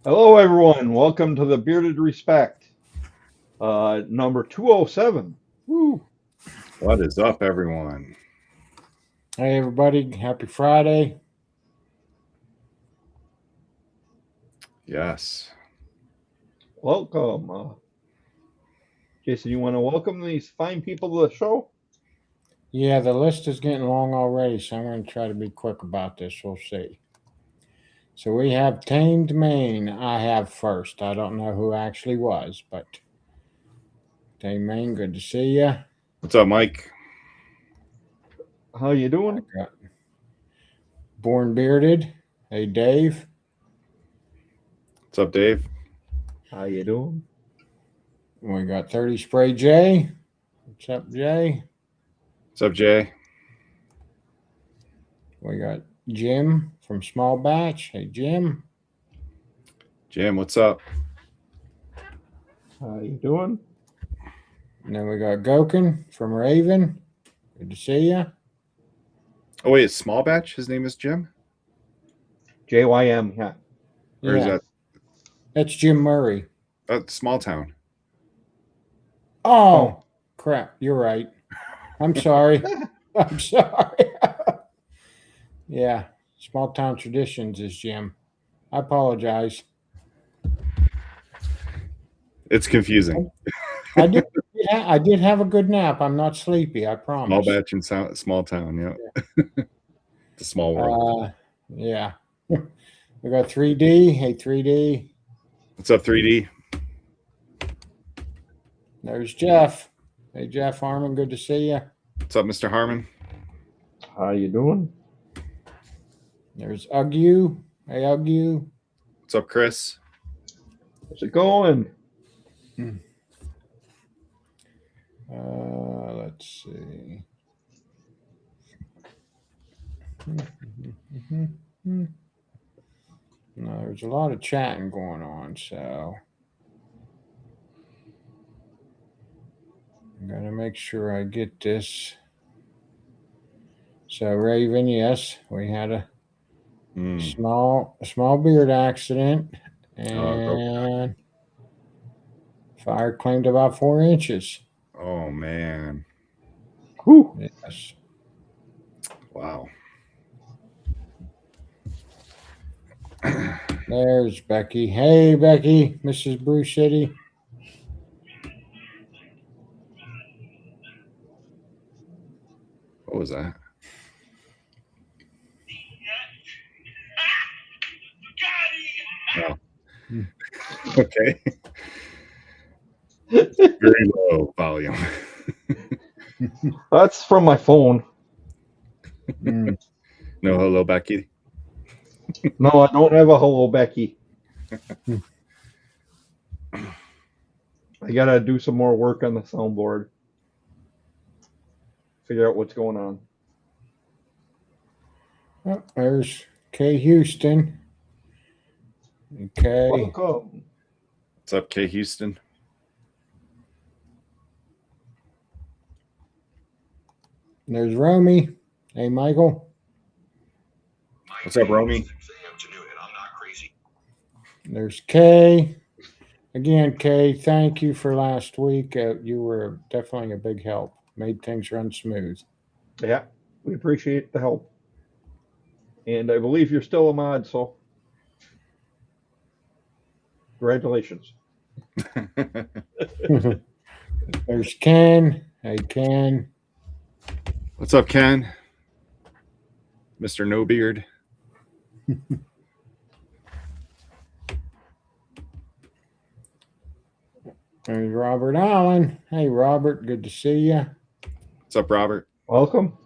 Hello, everyone. Welcome to the Bearded Respect, number 207. Woo. What is up, everyone? Hey, everybody. Happy Friday. Yes. Welcome. Jason, you want to welcome these fine people to the show? Yeah, the list is getting long already, so I'm going to try to be quick about this. We'll see. So we have Tamed Maine. I have first. I don't know who actually was, but Tamed Maine, good to see you. What's up, Mike? How you doing? Born Bearded. Hey, Dave. What's up, Dave? How you doing? We got 30 Spray J. What's up, Jay? What's up, Jay? We got Jim from Small Batch. Hey, Jim. Jim, what's up? How you doing? And then we got Gokin from Raven. Good to see you. Oh, wait, it's Small Batch? His name is Jim? JYM, yeah. Or is that That's Jim Murray. Small Town? Oh, crap. You're right. I'm sorry. I'm sorry. Yeah. Small Town Traditions is Jim. I apologize. It's confusing. I did have a good nap. I'm not sleepy. I promise. Small Batch and Small Town, yeah. It's a small world. Yeah. We got 3D. Hey, 3D. What's up, 3D? There's Jeff. Hey, Jeff Harmon. Good to see you. What's up, Mr. Harmon? How you doing? There's Uggu. Hey, Uggu. What's up, Chris? How's it going? Let's see. No, there's a lot of chatting going on, so I'm gonna make sure I get this. So Raven, yes, we had a small beard accident, and fire claimed about 4 inches. Oh, man. Whew. Yes. Wow. There's Becky. Hey, Becky, Mrs. Bruce City. What was that? Oh. Okay. Very low volume. That's from my phone. No hello, Becky? No, I don't have a hello, Becky. I got to do some more work on the soundboard. Figure out what's going on. Oh, there's Kay Houston. Okay. Welcome. What's up, Kay Houston? There's Romy. Hey, Michael. What's up, Romy? There's Kay. Again, Kay, thank you for last week. You were definitely a big help. Made things run smooth. Yeah, we appreciate the help. And I believe you're still a mod, so congratulations. There's Ken. Hey, Ken. What's up, Ken? Mr. No Beard. There's Robert Allen. Hey, Robert. Good to see you. What's up, Robert? Welcome.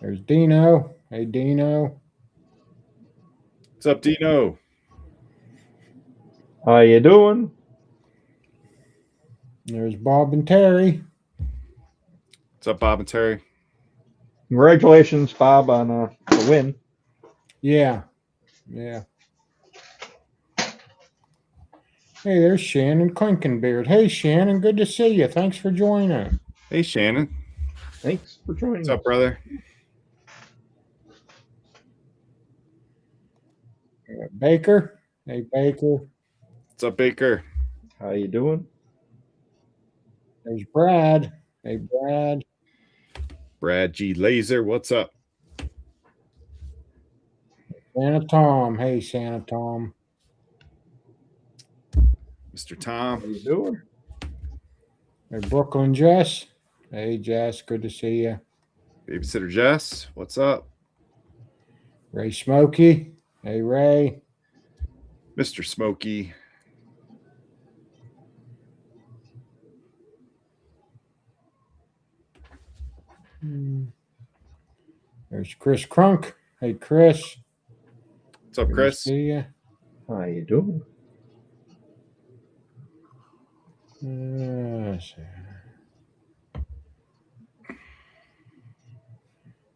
There's Dino. Hey, Dino. What's up, Dino? How you doing? There's Bob and Terry. What's up, Bob and Terry? Congratulations, Bob, on the win. Yeah. Yeah. Hey, there's Shannon Clinkenbeard. Hey, Shannon. Good to see you. Thanks for joining. Hey, Shannon. Thanks for joining. What's up, brother? Baker. Hey, Baker. What's up, Baker? How you doing? There's Brad. Hey, Brad. Brad G. Laser, what's up? Santa Tom. Hey, Santa Tom. Mr. How Tom. you doing? Hey, Brooklyn Jess. Hey, Jess. Good to see you. Babysitter Jess, what's up? Ray Smokey. Hey, Ray. Mr. Smokey. There's Chris Crunk. Hey, Chris. What's up, Good Chris? to see you. How you doing?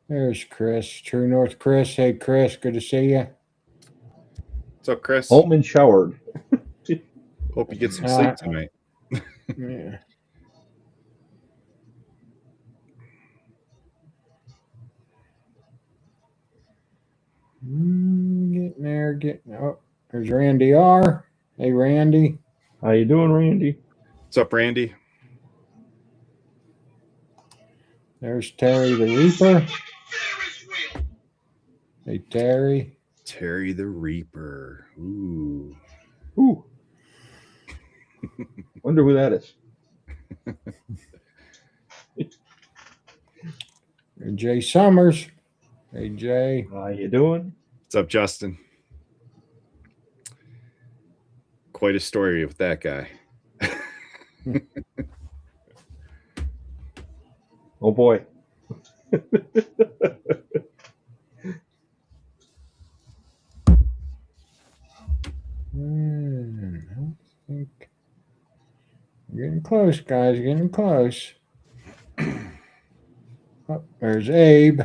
There's Chris. True North Chris. Hey, Chris. Good to see you. What's up, Chris? Home and showered. Hope you get some sleep tonight. Yeah. Getting there. Oh, there's Randy R. Hey, Randy. How you doing, Randy? What's up, Randy? There's Terry the Reaper. Hey, Terry. Terry the Reaper. Ooh. Ooh. Wonder who that is. Jay Summers. Hey, Jay. How you doing? What's up, Justin? Quite a story with that guy. Oh boy. I think getting close, guys. Getting close. Oh, there's Abe.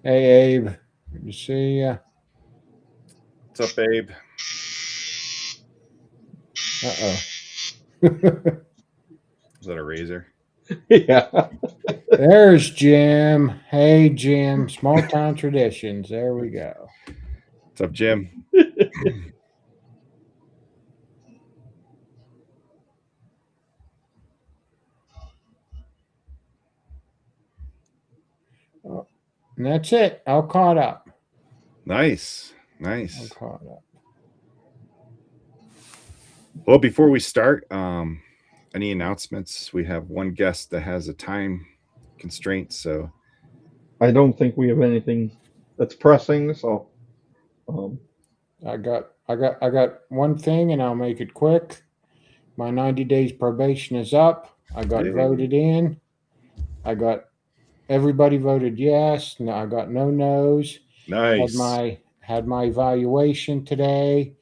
Hey, Abe. Good to see ya. What's up, Abe? Uh-oh. Is that a razor? Yeah. There's Jim. Hey, Jim. Small town traditions. There we go. What's up, Jim? Oh, and that's it. All caught up. Nice. All Nice. caught up. Well, before we start, any announcements? We have one guest that has a time constraint, so I don't think we have anything that's pressing, so I got one thing, and I'll make it quick. My 90 days probation is up. I got Yay. voted in. Everybody voted yes. No, I got no no's. nice. Had my evaluation today.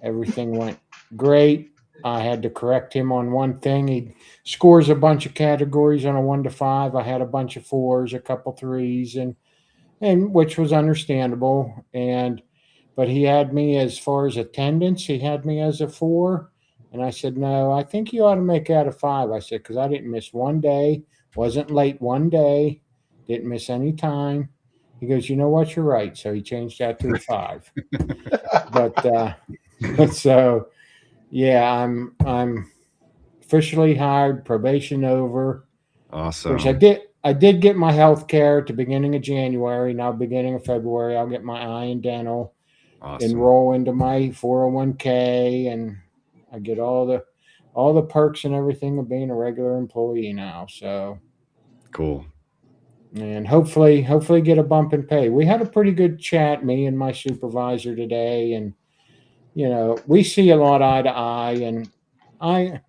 Everything went great. I had to correct him on one thing. He scores a bunch of categories on a 1 to 5. I had a bunch of 4s, a couple 3s, and which was understandable. But he had me, as far as attendance, he had me as a 4. And I said, no, I think you ought to make out a 5. I said, because I didn't miss one day, wasn't late one day, didn't miss any time. He goes, you know what, you're right. So he changed that to a 5. But so yeah, I'm officially hired, probation over. Awesome. Which I did get my health care at the beginning of January. Now beginning of February, I'll get my eye and dental, enroll into my 401k, and I get all the perks and everything of being a regular employee now. So cool. And hopefully get a bump in pay. We had a pretty good chat, me and my supervisor today, and we see a lot eye to eye, and I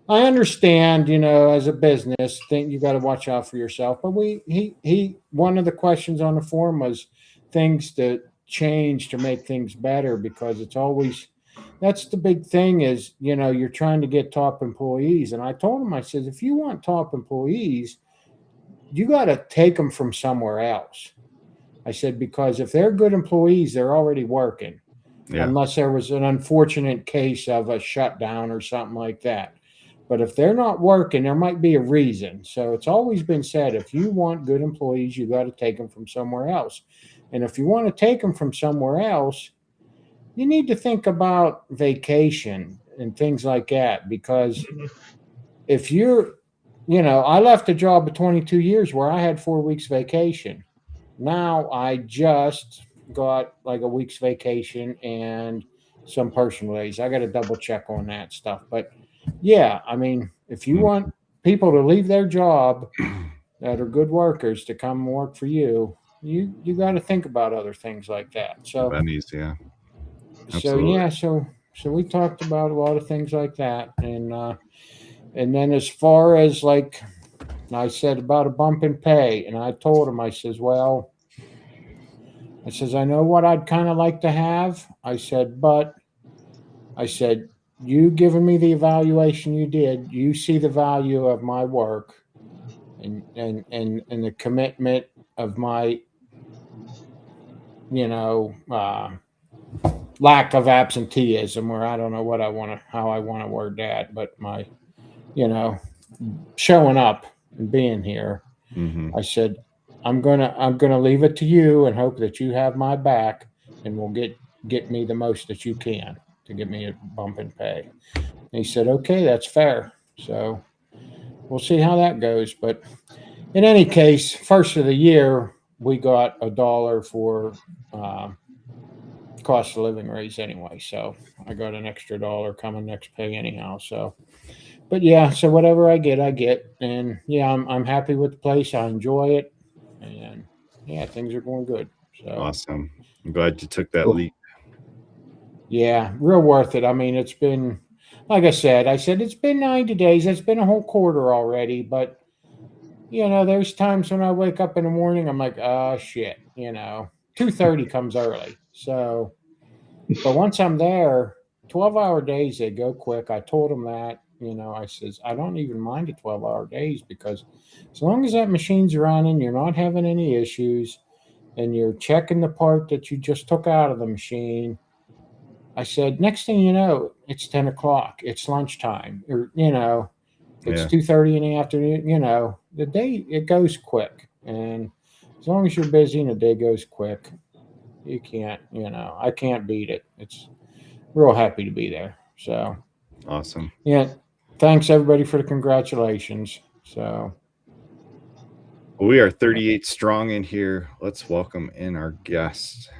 understand, as a business thing, you got to watch out for yourself. But he one of the questions on the forum was things to change to make things better, because that's the big thing is, you're trying to get top employees. And I told him, I said, if you want top employees, you got to take them from somewhere else. I said, because if they're good employees, they're already working. Yeah. Unless there was an unfortunate case of a shutdown or something like that. But if they're not working, there might be a reason. So it's always been said, if you want good employees, you got to take them from somewhere else. And if you want to take them from somewhere else, you need to think about vacation and things like that, because if you're, I left a job of 22 years where I had 4 weeks vacation. Now I just got like a week's vacation and some personal days. I got to double check on that stuff. But yeah, I mean, if you want people to leave their job that are good workers to come work for you, you got to think about other things like that. So Benny's, yeah. so Absolutely. yeah, so we talked about a lot of things like that, and then as far as like I said about a bump in pay, and I told him, I says, well, I says, I know what I'd kind of like to have. I said, but I said, you giving me the evaluation you did, you see the value of my work and the commitment of my, lack of absenteeism, or I don't know how I want to word that, but my, showing up and being here. Mm-hmm. I said, I'm gonna leave it to you and hope that you have my back and will get me the most that you can to give me a bump in pay. And he said, okay, that's fair. So we'll see how that goes. But in any case, first of the year, we got $1 for cost of living raise anyway. So I got an extra $1 coming next pay anyhow. So, but yeah, so whatever I get. And yeah, I'm happy with the place. I enjoy it. And yeah, things are going good. So Awesome. I'm glad you took that Cool. leap. yeah, real worth it. I mean, it's been, like I said, it's been 90 days. It's been a whole quarter already. But, there's times when I wake up in the morning, I'm like, oh, shit, 2:30 comes early. So, but once I'm there, 12-hour days, they go quick. I told them that, I says, I don't even mind the 12-hour days, because as long as that machine's running, you're not having any issues, and you're checking the part that you just took out of the machine. I said, next thing you know, it's 10 o'clock. It's lunchtime. Or, it's Yeah. 2:30 in the afternoon. The day, it goes quick. And as long as you're busy and the day goes quick, you can't, I can't beat it. It's real happy to be there. So, Awesome. yeah, thanks everybody for the congratulations. So, Well, we are 38 strong in here. Let's welcome in our guest.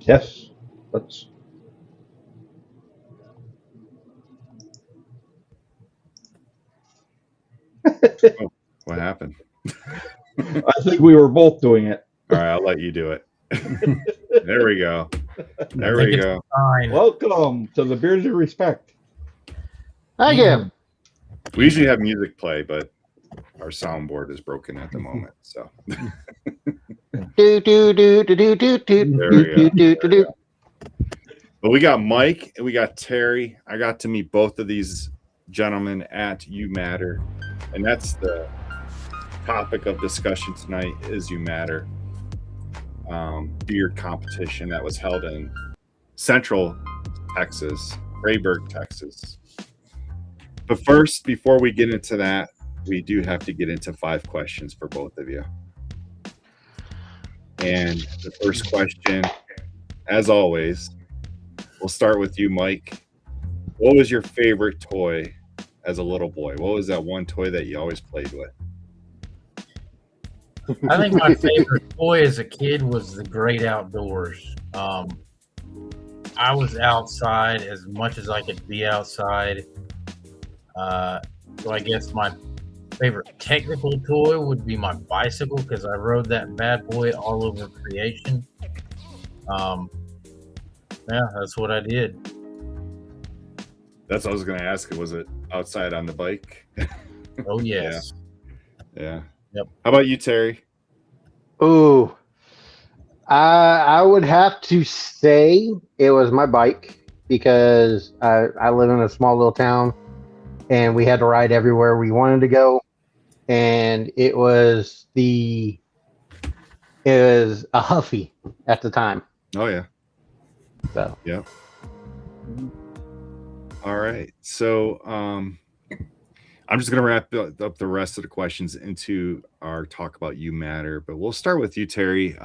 Yes, let's. What happened? I think we were both doing it. All right, I'll let you do it. There we go. There we go. Fine. Welcome to the Beards of Respect. Thank you. We usually have music play, but our soundboard is broken at the moment. So Do do do do do do do There we go. do do do. but we got Mike and we got Terry. I got to meet both of these gentlemen at You Matter, and that's the topic of discussion tonight is You Matter. Beard competition that was held in Central Texas, Rayburg, Texas. But first, before we get into that, we do have to get into 5 questions for both of you. And the first question, as always, we'll start with you, Mike. What was your favorite toy as a little boy? What was that one toy that you always played with? I think my favorite toy as a kid was the great outdoors. I was outside as much as I could be outside. So I guess my favorite technical toy would be my bicycle, because I rode that bad boy all over creation. Yeah, that's what I did. That's what I was going to ask. Was it outside on the bike? Oh, yes. Yeah. Yep. How about you, Terry? Ooh, I would have to say it was my bike, because I live in a small little town, and we had to ride everywhere we wanted to go, and it was a Huffy at the time. Oh, yeah. So Yep. All right. So I'm just going to wrap up the rest of the questions into our talk about You Matter, but we'll start with you, Terry.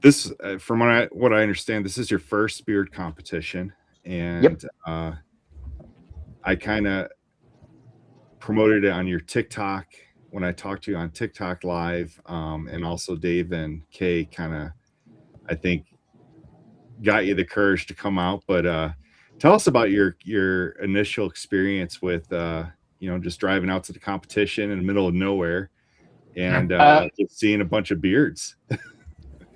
This, from what I understand, this is your first beard competition, and Yep. I kind of promoted it on your TikTok when I talked to you on TikTok live, and also Dave and Kay kind of, I think, got you the courage to come out. But tell us about your initial experience with just driving out to the competition in the middle of nowhere and just seeing a bunch of beards.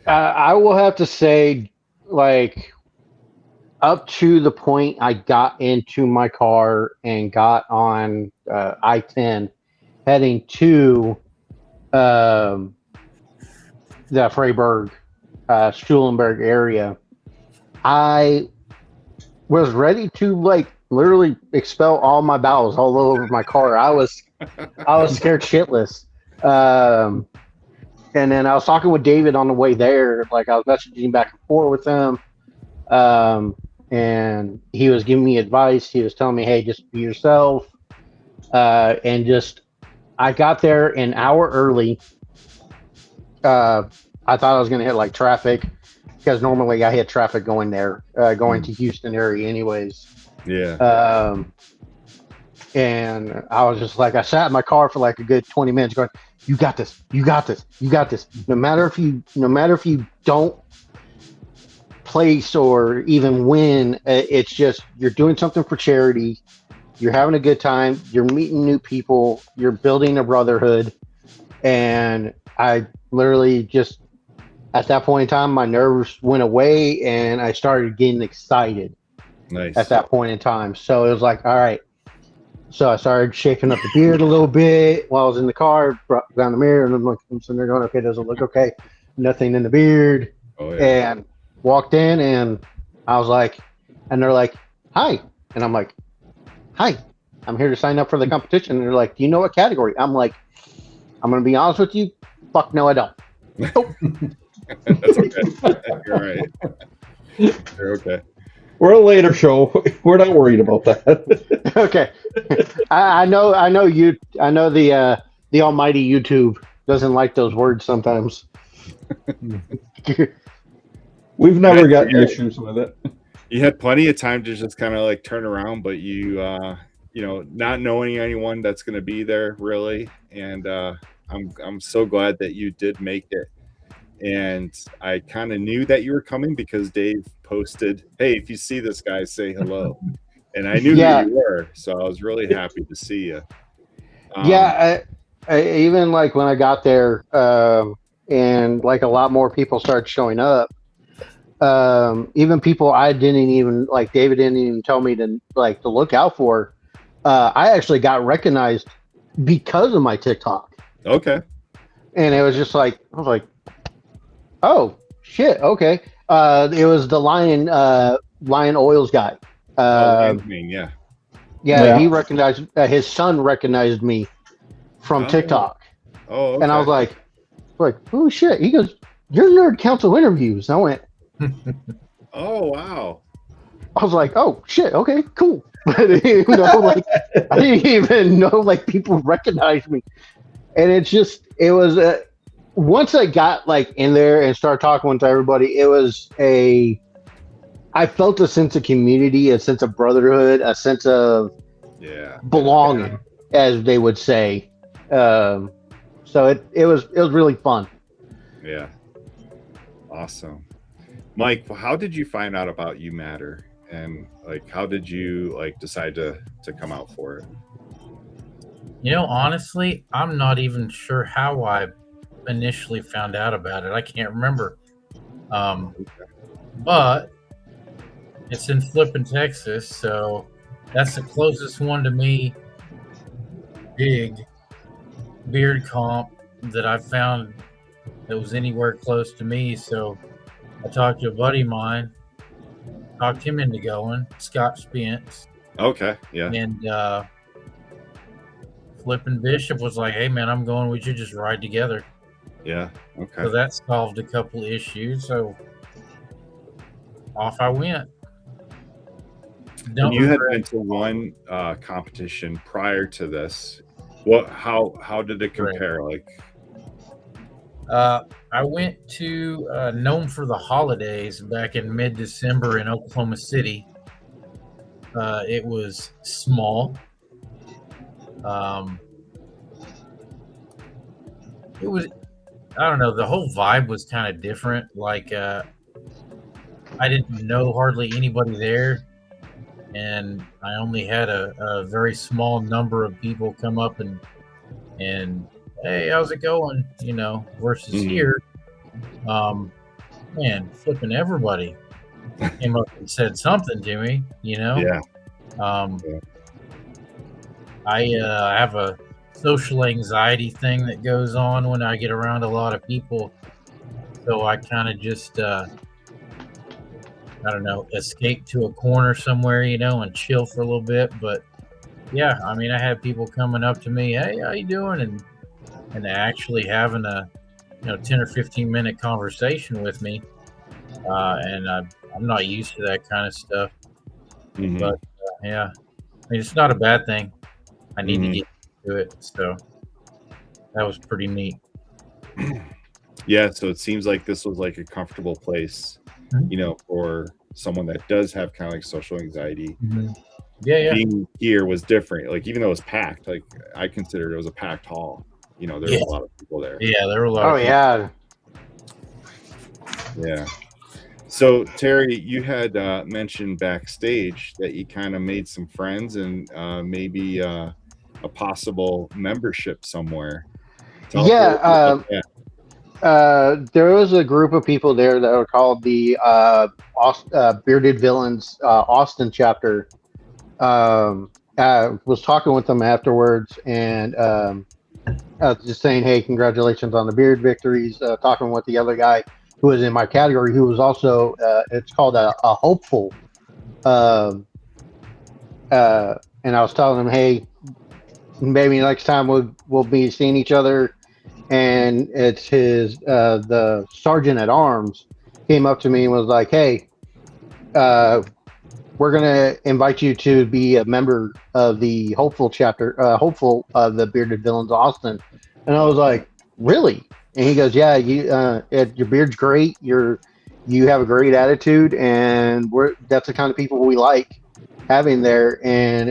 I will have to say, like, up to the point I got into my car and got on I-10 heading to the Freiburg, Schulenberg area, I was ready to like literally expel all my bowels all over my car. I was scared shitless. And then I was talking with David on the way there. Like I was messaging back and forth with him. And he was giving me advice. He was telling me, hey, just be yourself. And just, I got there an hour early. I thought I was going to hit like traffic because normally I hit traffic going there, going to Houston area anyways. Yeah. And I was just like, I sat in my car for like a good 20 minutes going, you got this, you got this, you got this. No matter if you don't place or even win, it's just, you're doing something for charity. You're having a good time. You're meeting new people. You're building a brotherhood. And I literally just, at that point in time, my nerves went away and I started getting excited. Nice. At that point in time. So it was like, all right. So I started shaping up the beard a little bit while I was in the car, brought down the mirror, and I'm sitting there going, okay, does it look okay? Nothing in the beard. Oh, yeah. And walked in and I was like, and they're like, hi. And I'm like, hi, I'm here to sign up for the competition. And they're like, do you know what category? I'm like, I'm going to be honest with you. Fuck no, I don't. That's okay. You're right. You're okay. We're a later show. We're not worried about that. Okay. I know you. I know the almighty YouTube doesn't like those words sometimes. We've never gotten issues with it. You had plenty of time to just kind of like turn around, but you not knowing anyone that's going to be there really, and I'm so glad that you did make it. And I kind of knew that you were coming because Dave posted, hey, if you see this guy, say hello. And I knew who you were, so I was really happy to see you. I even like when I got there, and like a lot more people started showing up. Even people I didn't even like, David didn't even tell me to look out for. I actually got recognized because of my TikTok. Okay. And it was just like, I was like, oh shit, okay. It was the Lion Oils guy. Yeah, he recognized, his son recognized me from TikTok. Oh, okay. And I was like, oh shit. He goes, you're Nerd Council Interviews. And I went, oh wow. I was like, oh shit, okay, cool. I didn't even know like people recognized me. And it was once I got like in there and started talking with everybody, I felt a sense of community, a sense of brotherhood, a sense of belonging, as they would say. So it was really fun. Yeah. Awesome. Mike, how did you find out about You Matter? And like, how did you like decide to come out for it? Honestly, I'm not even sure how I initially found out about it. I can't remember. But it's in Flippin, Texas, so that's the closest one to me. Big beard comp that I found that was anywhere close to me. So I talked to a buddy of mine, talked him into going, Scott Spence. Okay, yeah. And Flippin' Bishop was like, hey man, I'm going, we should just ride together. Yeah, okay. So that solved a couple issues. So off I went. You had been to one competition prior to this. How did it compare? Like, I went to Nome for the holidays back in mid-December in Oklahoma City. It was small. It was, I don't know, the whole vibe was kind of different. Like, I didn't know hardly anybody there, and I only had a very small number of people come up and hey, how's it going? Versus here, man, flipping everybody came up and said something to me. Yeah. I have a social anxiety thing that goes on when I get around a lot of people, so I kind of just I don't know, escape to a corner somewhere, and chill for a little bit. But yeah, I mean, I had people coming up to me, hey, how you doing, and actually having a 10 or 15-minute conversation with me, and I'm not used to that kind of stuff. Mhm. But yeah, I mean, it's not a bad thing. I need to get to it, so that was pretty neat. Yeah, so it seems like this was like a comfortable place, Mhm. for someone that does have kind of like social anxiety. Yeah. Being here was different. Like even though it was packed, like I considered it was a packed hall. There was Yeah. a lot of people there. Yeah, there were a lot Oh of people. yeah. Yeah. So Terry, you had mentioned backstage that you kind of made some friends and maybe a possible membership somewhere. Tell us a Yeah. little bit about that. There was a group of people there that were called the Bearded Villains Austin chapter. I was talking with them afterwards, and just saying, "Hey, congratulations on the beard victories." Talking with the other guy who was in my category, who was also it's called a hopeful. Um and I was telling him, "Hey, maybe next time we'll be seeing each other." And it's the sergeant at arms came up to me and was like, "Hey, we're gonna invite you to be a member of the hopeful chapter, hopeful of the Bearded Villains Austin." And I was like, "Really?" And he goes, "Yeah, your beard's great. You have a great attitude, and that's the kind of people we like having there." And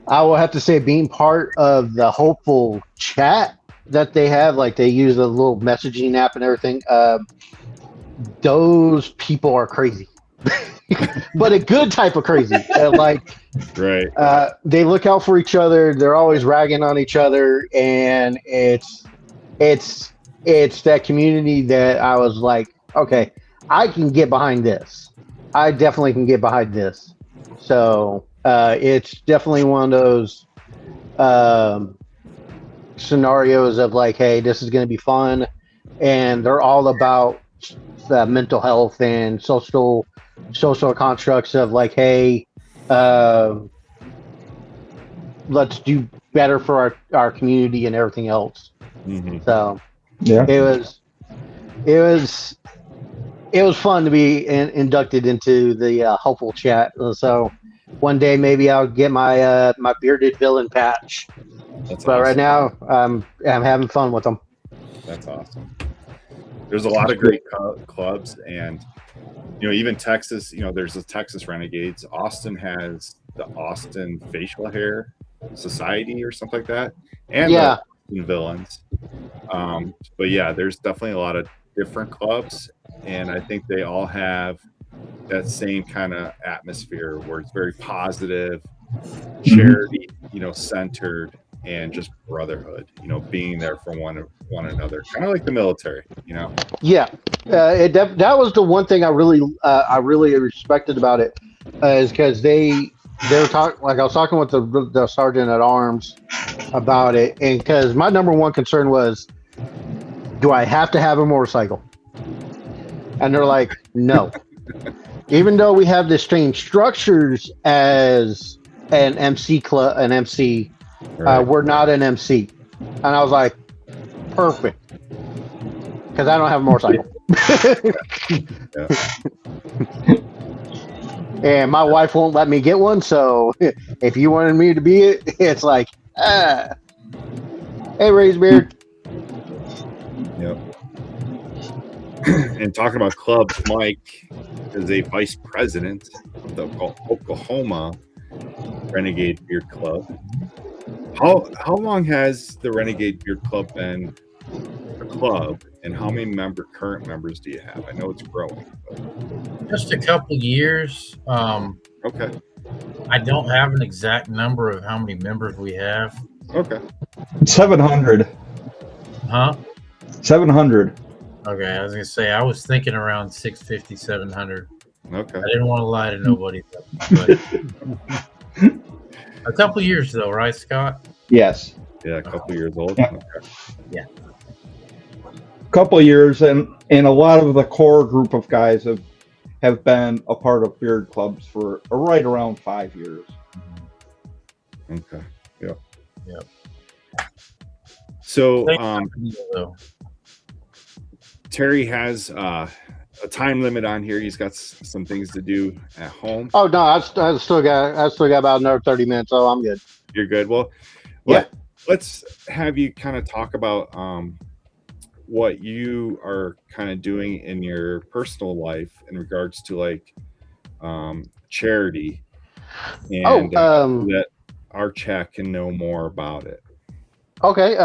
I will have to say, being part of the hopeful chat that they have, like they use a little messaging app and everything. Those people are crazy, but a good type of crazy. Right. They look out for each other. They're always ragging on each other, and it's that community that I was like, okay, I can get behind this. I definitely can get behind this. So it's definitely one of those scenarios of like, hey, this is going to be fun, and they're all about mental health and social constructs of like, hey, let's do better for our community and everything else. So Yeah. it was fun to be inducted into the hopeful chat. So one day maybe I'll get my my bearded villain patch. That's But awesome. right now I'm having fun with them. That's awesome. There's a lot of great clubs, and even Texas. There's the Texas Renegades. Austin has the Austin Facial Hair Society or something like that, and Yeah. the Austin Villains. But yeah, there's definitely a lot of different clubs, and I think they all have that same kind of atmosphere where it's very positive, charity, centered, and just brotherhood. Being there for one another, kind of like the military. Yeah, that was the one thing I really respected about it, is because they were talking, like I was talking with the sergeant at arms about it, and because my number one concern was, do I have to have a motorcycle? And they're like, no. Even though we have the same structures as an MC club, Right. we're not an MC. And I was like, perfect, because I don't have a motorcycle. And my wife won't let me get one, so if you wanted me to be it, it's like, hey, Raised Beard. And talking about clubs, Mike is a vice president of the Oklahoma Renegade Beard Club. How long has the Renegade Beard Club been a club, and how many current members do you have? I know it's growing. Just a couple years. Okay. I don't have an exact number of how many members we have. Okay. 700. Huh? 700. Okay, I was gonna say I was thinking around 650, 700. Okay. I didn't want to lie to nobody. But a couple years though, right, Scott? Yes. Yeah, a couple years old. Yeah. Okay. Yeah. Couple of years, and a lot of the core group of guys have been a part of beard clubs for right around 5 years. Okay. Yep. Yep. So, So, Terry has a time limit on here. He's got some things to do at home. Oh no, I still got about another 30 minutes, so I'm good. You're good. Well, Yeah. let's have you kind of talk about what you are kind of doing in your personal life in regards to like charity, and that our chat can know more about it. Okay.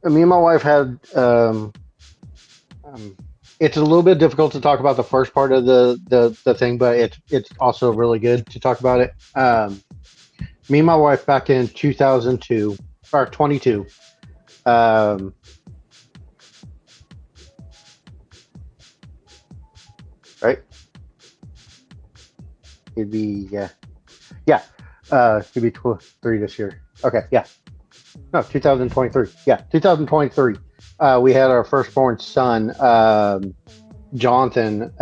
Me and my wife had. It's a little bit difficult to talk about the first part of the thing, but it's also really good to talk about it. Me and my wife back in 2002 or 22. Right. It'd be it'd be 3 this year. Okay, yeah. No, 2023. Yeah, 2023. We had our firstborn son, Jonathan.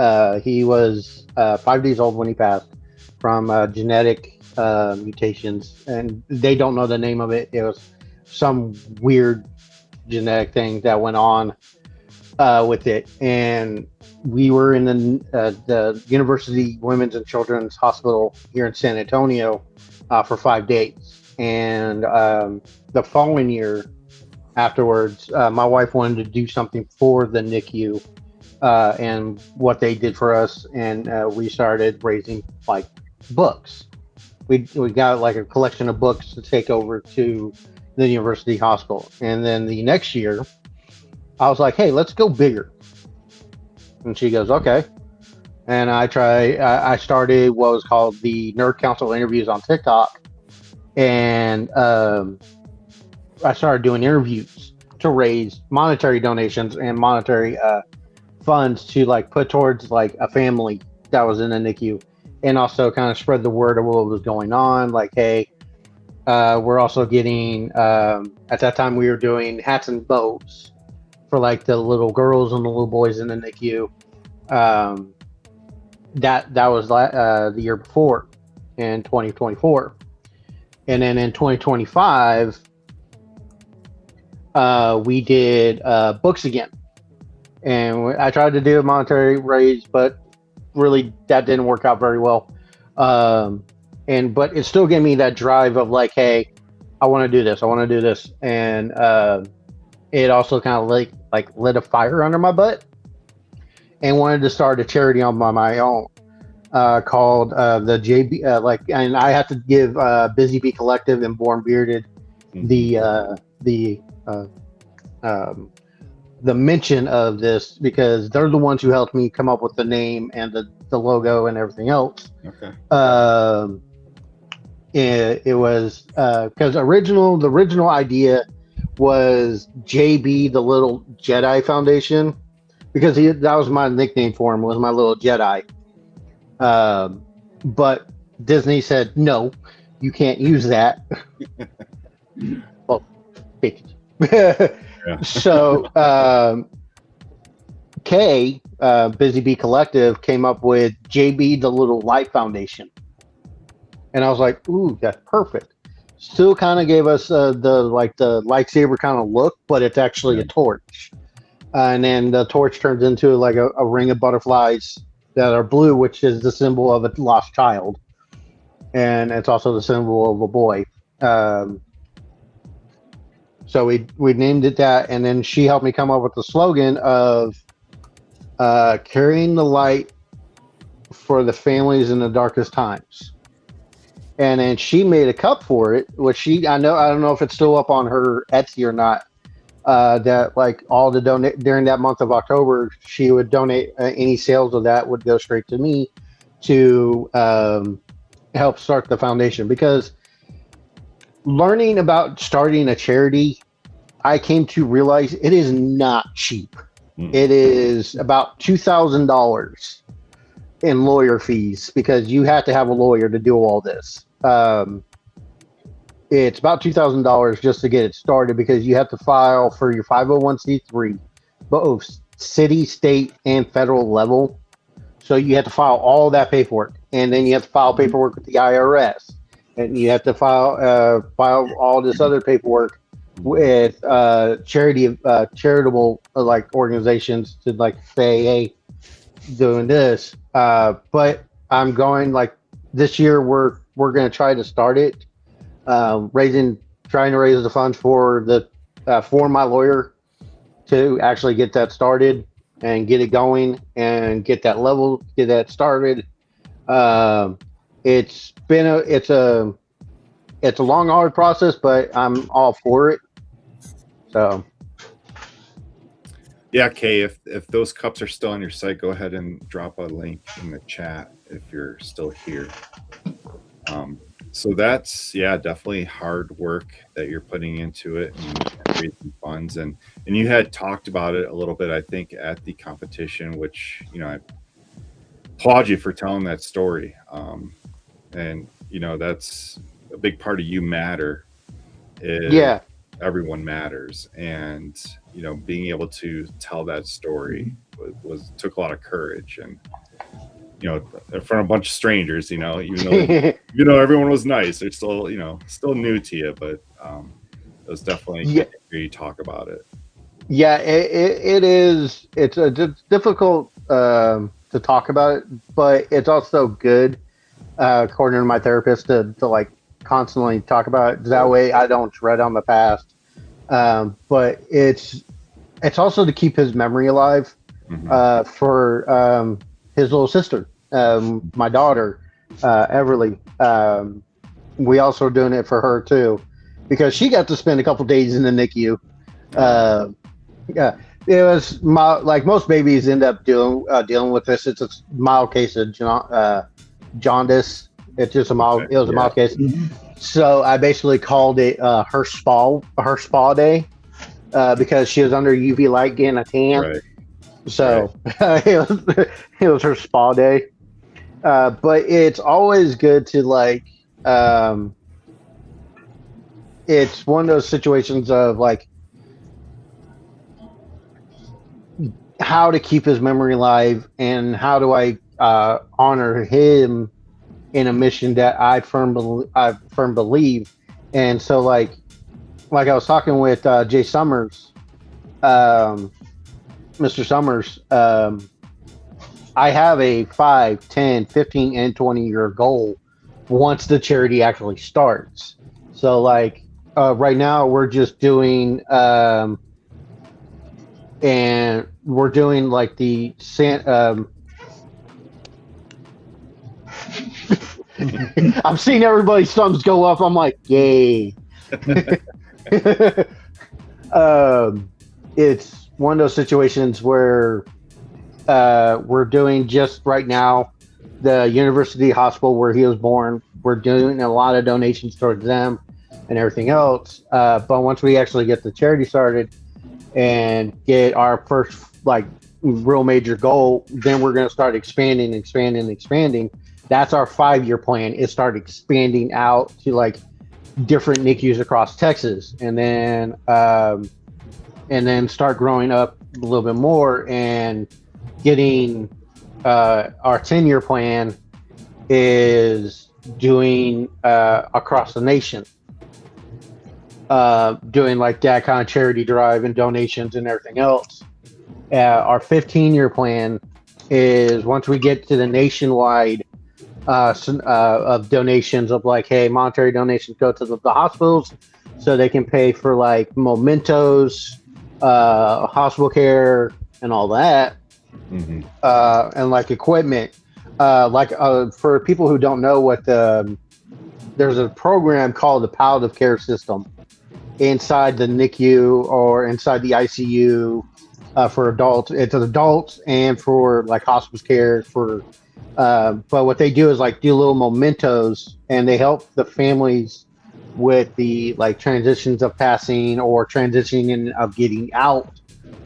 He was 5 days old when he passed from genetic mutations, and they don't know the name of it. It was some weird genetic thing that went on with it, and we were in the University Women's and Children's Hospital here in San Antonio for 5 days, and the following year afterwards, my wife wanted to do something for the NICU and what they did for us, and we started raising like books. We got like a collection of books to take over to the university hospital, and then the next year I was like, hey, let's go bigger. And she goes, okay. And I started what was called the Nerd Council interviews on TikTok, and I started doing interviews to raise monetary donations and monetary funds to like put towards like a family that was in the NICU, and also kind of spread the word of what was going on. Like, hey, we're also getting at that time we were doing hats and bows for like the little girls and the little boys in the NICU. That was the year before, in 2024, and then in 2025 we did books again, and I tried to do a monetary raise, but really that didn't work out very well. But it still gave me that drive of like, hey, I want to do this, and it also kind of like lit a fire under my butt, and wanted to start a charity on my own called the JB. And I have to give Busy Bee Collective and Born Bearded the mention of this, because they're the ones who helped me come up with the name and the logo and everything else. Okay. It was because the original idea was JB, the Little Jedi Foundation, because that was my nickname for him, was my little Jedi. But Disney said, no, you can't use that. Well, yeah. So Busy Bee Collective came up with JB, the Little Light Foundation, and I was like, ooh, that's perfect. Still kind of gave us the lightsaber kind of look, but it's actually a torch, and then the torch turns into like a ring of butterflies that are blue, which is the symbol of a lost child, and it's also the symbol of a boy. So we named it that, and then she helped me come up with the slogan of carrying the light for the families in the darkest times. And then she made a cup for it, which I don't know if it's still up on her Etsy or not. That like all the during that month of October, she would donate any sales of that would go straight to me to help start the foundation. Because learning about starting a charity, I came to realize it is not cheap. It is about $2,000 in lawyer fees because you have to have a lawyer to do all this. It's about $2,000 just to get it started because you have to file for your 501c3, both city, state, and federal level. So you have to file all that paperwork, and then you have to file paperwork with the IRS, and you have to file all this other paperwork with charitable like organizations to like say, hey, doing this. But I'm going like this year. We're going to try to start it, trying to raise the funds for my lawyer to actually get that started and get it going and get that started. It's a long, hard process, but I'm all for it. So. Yeah, Kay, if those cups are still on your site, go ahead and drop a link in the chat if you're still here. So that's, definitely hard work that you're putting into it and raising funds. And you had talked about it a little bit, I think, at the competition, which, I applaud you for telling that story. And, that's a big part of You Matter. Everyone matters. And, being able to tell that story took a lot of courage. And, in front of a bunch of strangers, even though everyone was nice, they're still new to you, but it was definitely good to hear you talk about it. Yeah, it is. It's difficult to talk about it, but it's also good, according to my therapist, to like constantly talk about it. That way I don't tread on the past. But it's also to keep his memory alive, for his little sister, my daughter, Everly. We also are doing it for her too, because she got to spend a couple days in the NICU. It was like most babies end up dealing with this. It's a mild case of jaundice. It's just a mild case. So I basically called it her spa day, because she was under UV light getting a tan. Right. So it was her spa day. But it's always good to like, it's one of those situations of like how to keep his memory alive and how do I honor him in a mission that I firm believe. And so like I was talking with Jay Summers, Mr. Summers, I have a 5, 10, 15, and 20-year goal once the charity actually starts. So like right now we're just doing and we're doing like the I'm seeing everybody's thumbs go up. I'm like, yay. It's one of those situations where we're doing just right now the University Hospital where he was born. We're doing a lot of donations towards them and everything else. But once we actually get the charity started and get our first like real major goal, then we're going to start expanding. That's our 5-year plan, is start expanding out to like different NICUs across Texas, and then start growing up a little bit more and getting our 10-year plan is doing across the nation, doing like that kind of charity drive and donations and everything else. Our 15-year plan is once we get to the nationwide of donations of like, hey, monetary donations go to the hospitals so they can pay for like mementos, hospital care, and all that, and like equipment. For people who don't know what there's a program called the palliative care system inside the NICU or inside the ICU for adults. It's adults and for like hospice care for. But what they do is like do little mementos, and they help the families with the like transitions of passing or transitioning of getting out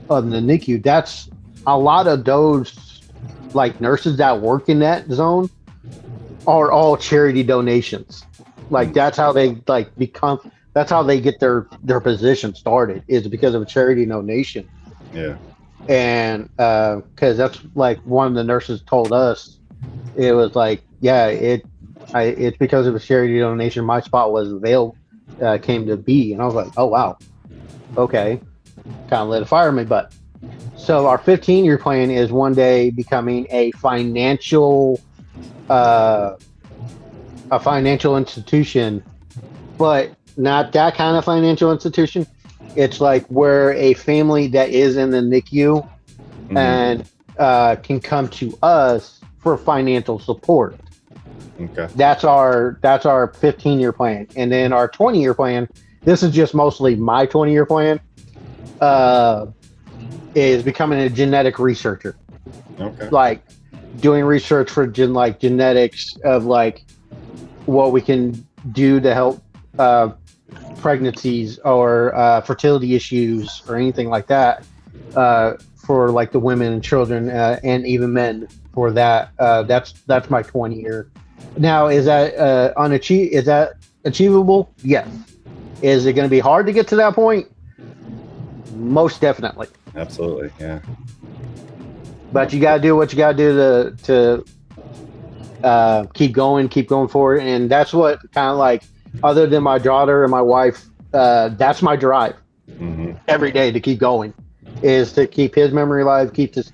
of the NICU. That's a lot of those like nurses that work in that zone are all charity donations. Like that's how they like become. That's how they get their position started, is because of a charity donation. Yeah. And because that's like one of the nurses told us, it was like, yeah, it's because of a charity donation my spot was available, came to be, and I was like, oh wow, okay, kind of lit a fire in my butt. So our 15-year plan is one day becoming a financial institution, but not that kind of financial institution. It's like where a family that is in the NICU and can come to us for financial support. Okay. That's our 15-year plan. And then our 20-year plan, this is just mostly my 20-year plan, is becoming a genetic researcher. Okay. Like doing research for genetics of like what we can do to help pregnancies or fertility issues or anything like that for like the women and children and even men for that. That's my 20-year. Now, is that is that achievable? Yes. Is it going to be hard to get to that point? Most definitely. Absolutely. Yeah. But you got to do what you got to do to keep going forward. And that's what kind of like, other than my daughter and my wife, that's my drive every day to keep going, is to keep his memory alive, keep this,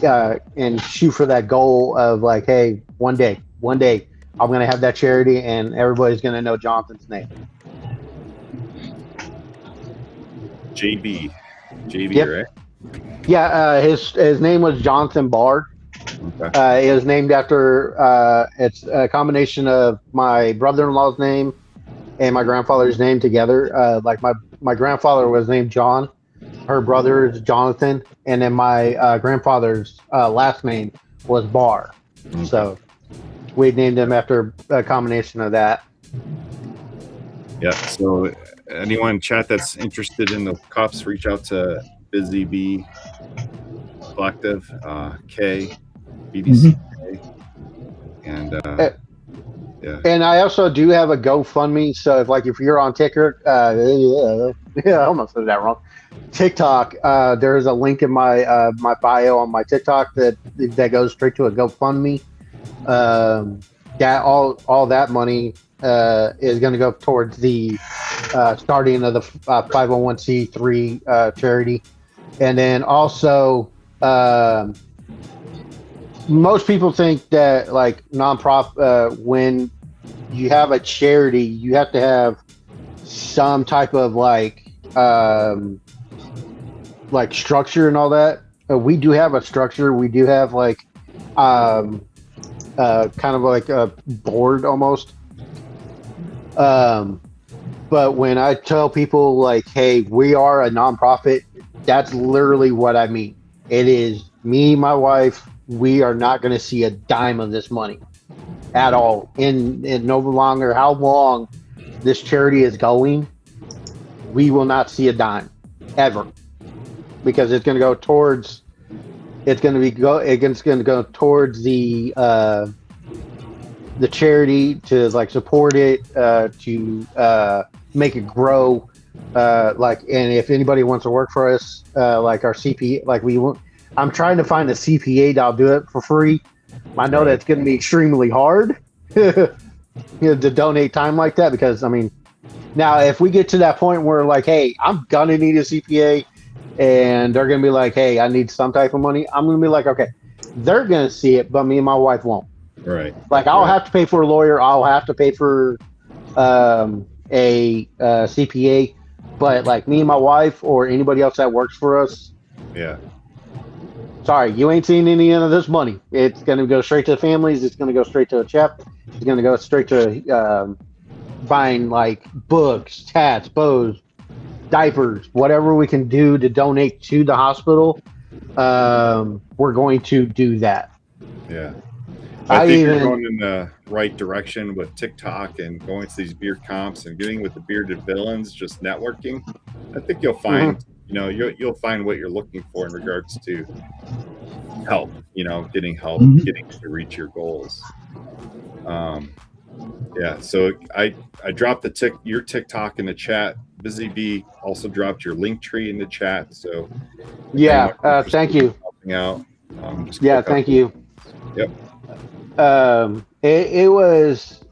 and shoot for that goal of like, hey, one day, I'm going to have that charity and everybody's going to know Jonathan's name. JB, Yep. right? Yeah, his name was Jonathan Bard. Okay. It was named after, it's a combination of my brother-in-law's name and my grandfather's name together. Like my grandfather was named John, her brother is Jonathan, and then my grandfather's last name was Barr. Okay. So we named him after a combination of that. Yeah. So anyone in chat that's interested in the cops, reach out to Busy Bee Collective, K, BDC K, and yeah. And I also do have a GoFundMe. So if you're on TikTok, I almost said that wrong. TikTok, there's a link in my my bio on my TikTok that goes straight to a GoFundMe. That all that money is going to go towards the starting of the 501c3 charity, and then also most people think that like nonprofit, when you have a charity, you have to have some type of like structure and all that. We do have a structure. We do have like kind of like a board almost. But when I tell people like, hey, we are a nonprofit, that's literally what I mean. It is me, my wife. We are not going to see a dime of this money at all. In no longer how long this charity is going, we will not see a dime ever, because it's going to go towards. It's going to go towards the charity, to like support it, to make it grow. And if anybody wants to work for us, like our CPA, like we want. I'm trying to find a CPA that'll do it for free. I know that's going to be extremely hard to donate time like that, because I mean, now if we get to that point where like, hey, I'm gonna need a CPA, and they're gonna be like, hey, I need some type of money, I'm gonna be like, okay, they're gonna see it, but me and my wife won't. Right. Like I'll Right. have to pay for a lawyer. I'll have to pay for a CPA. But like me and my wife or anybody else that works for us, Yeah. sorry, you ain't seen any of this money. It's going to go straight to the families. It's going to go straight to a chef. It's going to go straight to buying like books, tats, bows, diapers, whatever we can do to donate to the hospital. We're going to do that. Yeah. I think even you're going in the right direction with TikTok and going to these beard comps and getting with the bearded villains, just networking. I think you'll find, you'll find what you're looking for in regards to help, getting help, getting to reach your goals. Yeah. So I dropped your TikTok in the chat. Busy Bee also dropped your link tree in the chat. So yeah, thank you. Helping out. Yeah, thank you. Yep. It was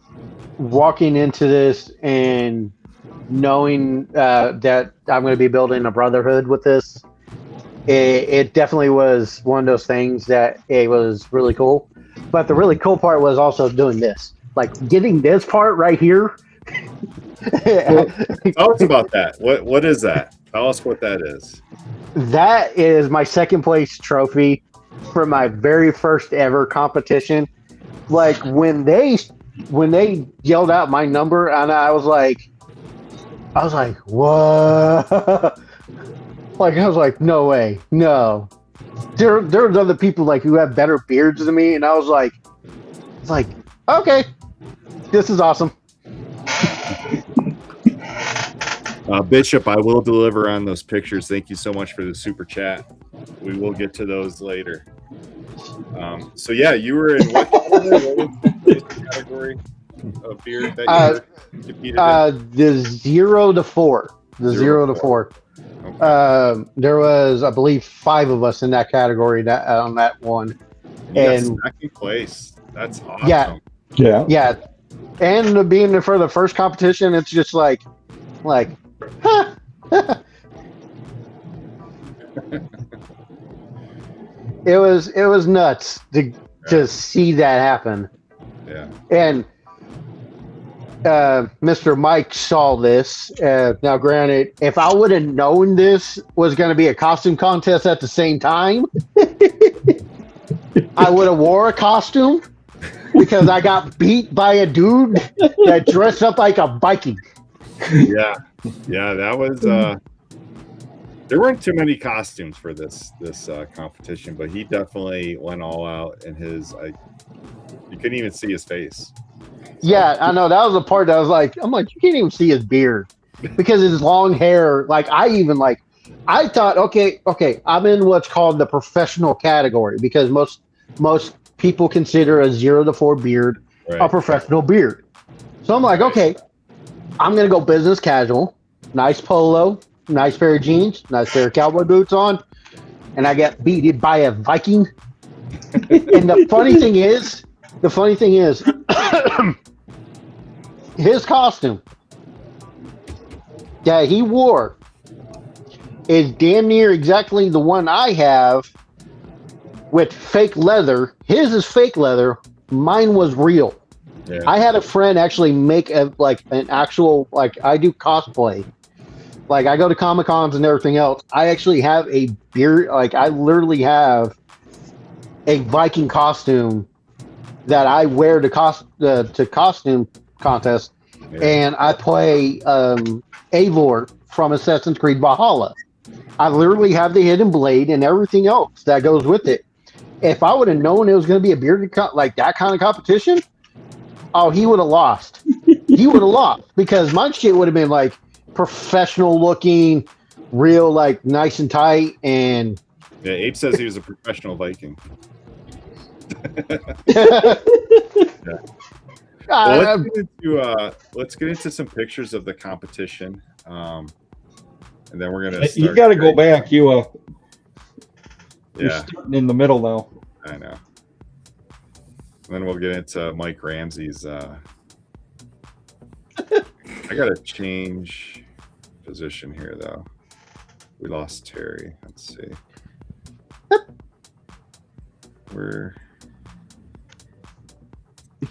walking into this and knowing that I'm going to be building a brotherhood with this. It definitely was one of those things that it was really cool. But the really cool part was also doing this, like getting this part right here. Tell us about that. What is that? Tell us what that is. That is my second place trophy for my very first ever competition. Like when they yelled out my number, and I was like, what? Like I was like, no way, no. There's other people like who have better beards than me, and I was like, okay, this is awesome. Bishop, I will deliver on those pictures. Thank you so much for the super chat. We will get to those later. So yeah, you were in what category of beard that you competed in? The 0 to 4. The 0 to 4. Okay. There was, I believe, 5 of us in that category on that one. And second place. That's awesome. Yeah. And being there for the first competition, it's just like, huh. It was nuts to see that happen. Yeah. And Mr. Mike saw this. Now, granted, if I would have known this was going to be a costume contest at the same time, I would have wore a costume because I got beat by a dude that dressed up like a Viking. Yeah, that was. There weren't too many costumes for this competition, but he definitely went all out in his. You couldn't even see his face. Yeah, I know. That was the part that I was like, you can't even see his beard because his long hair. Like, I thought, okay, I'm in what's called the professional category because most people consider a 0 to 4 beard a professional beard. So I'm like, okay, I'm going to go business casual, nice polo, nice pair of jeans, nice pair of cowboy boots on, and I got beat by a Viking. And the funny thing is, his costume that he wore is damn near exactly the one I have with fake leather. His is fake leather. Mine was real. Yeah. I had a friend actually make an actual, I do cosplay. Like I go to Comic-Cons and everything else. I actually have a beard. Like I literally have a Viking costume that I wear to costume contest, and I play Eivor from Assassin's Creed Valhalla. I literally have the hidden blade and everything else that goes with it. If I would have known it was going to be a bearded like that kind of competition, he would have lost. He would have lost because my shit would have been like professional looking, real like nice and tight. And yeah, Abe says he was a professional Viking. Well, let's get into some pictures of the competition, and then we're gonna. You got to go back. You're yeah, starting in the middle now. I know. And then we'll get into Mike Ramsey's. I gotta change position here though. We lost Terry. Let's see.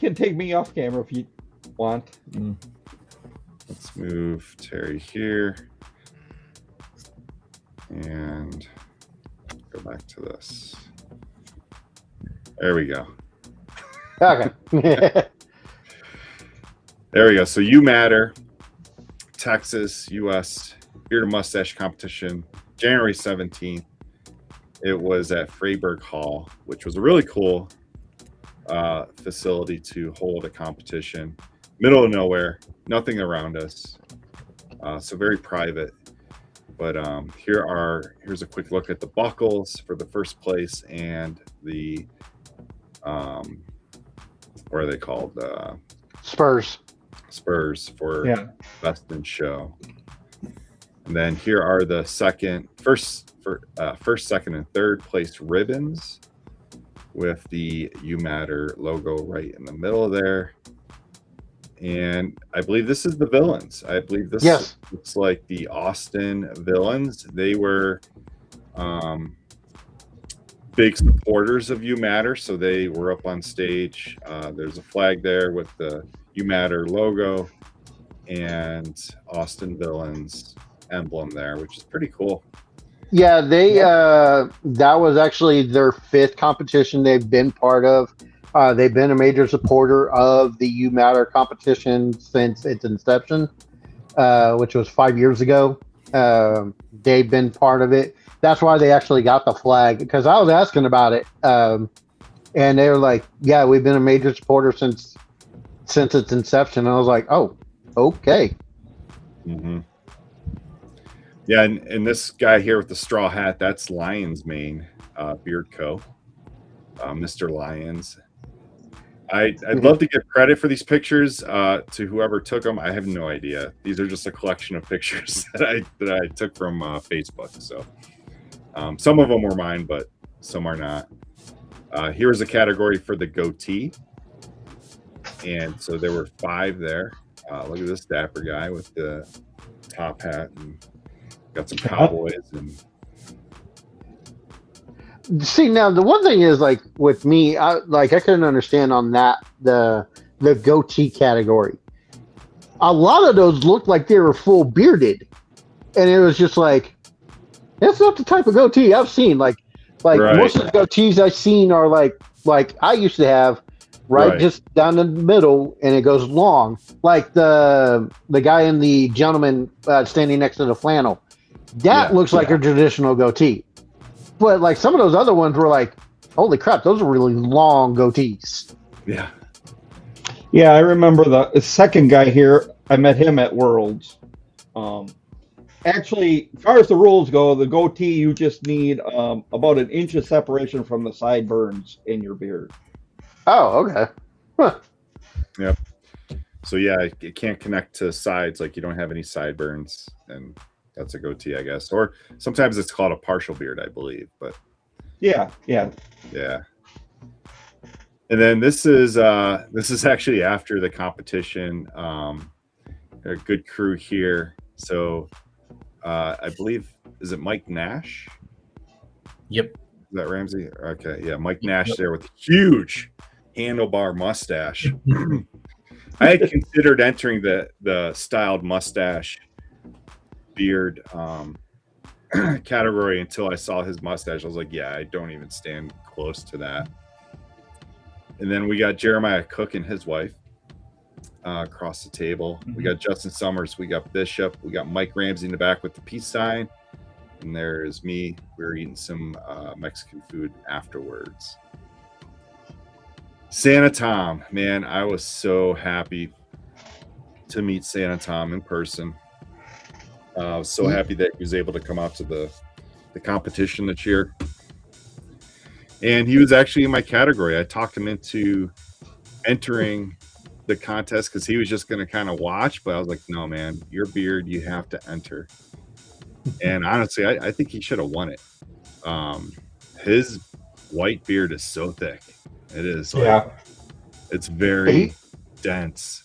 can take me off camera if you want. Let's move Terry here. And go back to this. There we go. Okay. There we go. So You Matter, Texas, U.S. Beard and Mustache competition, January 17th. It was at Freiburg Hall, which was a really cool facility to hold a competition. Middle of nowhere, nothing around us. So very private. But here's a quick look at the buckles for the first place and the what are they called? Spurs for best in show. And then here are the first, second, and third place ribbons with the You Matter logo right in the middle there. And I believe this is the villains. I believe this looks like the Austin villains. They were big supporters of You Matter, so they were up on stage. There's a flag there with the You Matter logo and Austin villains emblem there, which is pretty cool. Yeah, that was actually their 5th competition they've been part of. They've been a major supporter of the You Matter competition since its inception, which was 5 years ago. They've been part of it. That's why they actually got the flag, because I was asking about it, and they were like, "Yeah, we've been a major supporter since its inception." And I was like, "Oh, okay." Mm-hmm. Yeah, and this guy here with the straw hat, that's Lion's Mane Beard Co. Mr. Lyons. I'd love to give credit for these pictures to whoever took them. I have no idea. These are just a collection of pictures that I took from Facebook. So some of them were mine, but some are not. Here's a category for the goatee. And so there were 5 there. Look at this dapper guy with the top hat and got some cowboys and. See, now the one thing is, like, with me, I couldn't understand on that the goatee category. A lot of those looked like they were full bearded, and it was just like, that's not the type of goatee I've seen. Like right. Most of the goatees I've seen are like I used to have, right, just down the middle, and it goes long, like the guy in the gentleman standing next to the flannel. That looks like a traditional goatee. But like some of those other ones were like, holy crap, those are really long goatees. Yeah. Yeah, I remember the second guy here. I met him at Worlds. Actually, as far as the rules go, the goatee, you just need about an inch of separation from the sideburns in your beard. Oh, okay. Huh. Yep. So yeah, it can't connect to sides, like you don't have any sideburns, and that's a goatee, I guess. Or sometimes it's called a partial beard, I believe. But yeah. And then this is actually after the competition. A good crew here. So I believe, is it Mike Nash? Yep. Is that Ramsey? Okay, yeah, Mike Nash there with huge handlebar mustache. I had considered entering the styled mustache beard category until I saw his mustache. I was like, yeah, I don't even stand close to that. And then we got Jeremiah Cook and his wife across the table. Mm-hmm. We got Justin Summers, we got Bishop, we got Mike Ramsey in the back with the peace sign, and there's me. We were eating some Mexican food afterwards. Santa Tom, man, I was so happy to meet Santa Tom in person. I was so happy that he was able to come out to the competition this year. And he was actually in my category. I talked him into entering the contest because he was just going to kind of watch. But I was like, no, man, your beard, you have to enter. And honestly, I think he should have won it. His white beard is so thick. It is. It's very dense.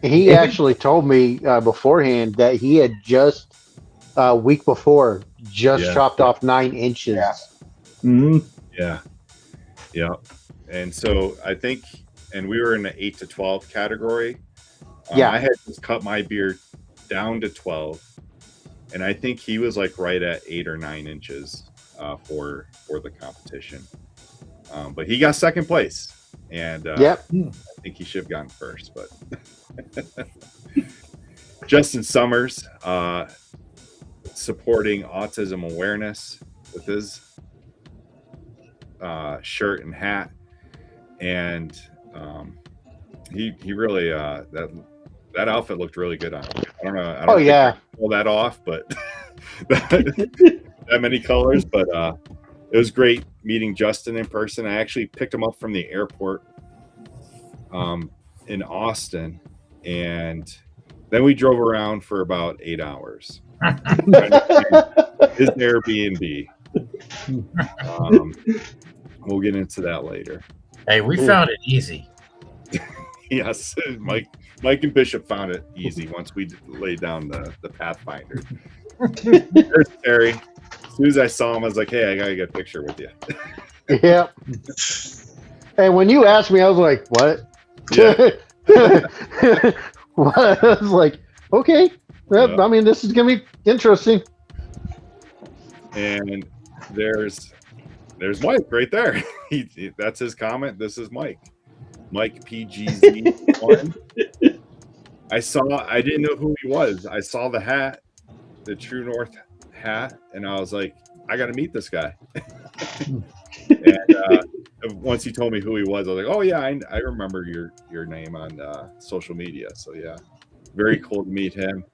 He actually told me beforehand that he had just a week before chopped off 9 inches. Yeah. Mm-hmm. Yeah. And so I think and we were in the 8 to 12 category. Yeah. I had just cut my beard down to 12, and I think he was like right at 8 or 9 inches for the competition. But he got second place, and Yep. I think he should have gotten first. But Justin Summers supporting autism awareness with his shirt and hat, and he really that outfit looked really good on him. I don't know. I don't think I can pull that off, but that many colors. But it was great meeting Justin in person. I actually picked him up from the airport in Austin, and then we drove around for about 8 hours. His Airbnb. We'll get into that later. Hey, we found it easy. Yes, Mike and Bishop found it easy once we laid down the Pathfinder. There's Terry. As soon as I saw him, I was like, "Hey, I gotta get a picture with you." Yep. And when you asked me, I was like, "What?" Yeah. What? I was like, "Okay." Well, Yeah. I mean, this is gonna be interesting. And there's Mike right there. That's his comment. This is Mike PGZ1. I didn't know who he was. I saw the hat, the True North hat, and I was like, I got to meet this guy. And once he told me who he was, I was like, oh yeah, I remember your name on social media. So yeah, very cool to meet him.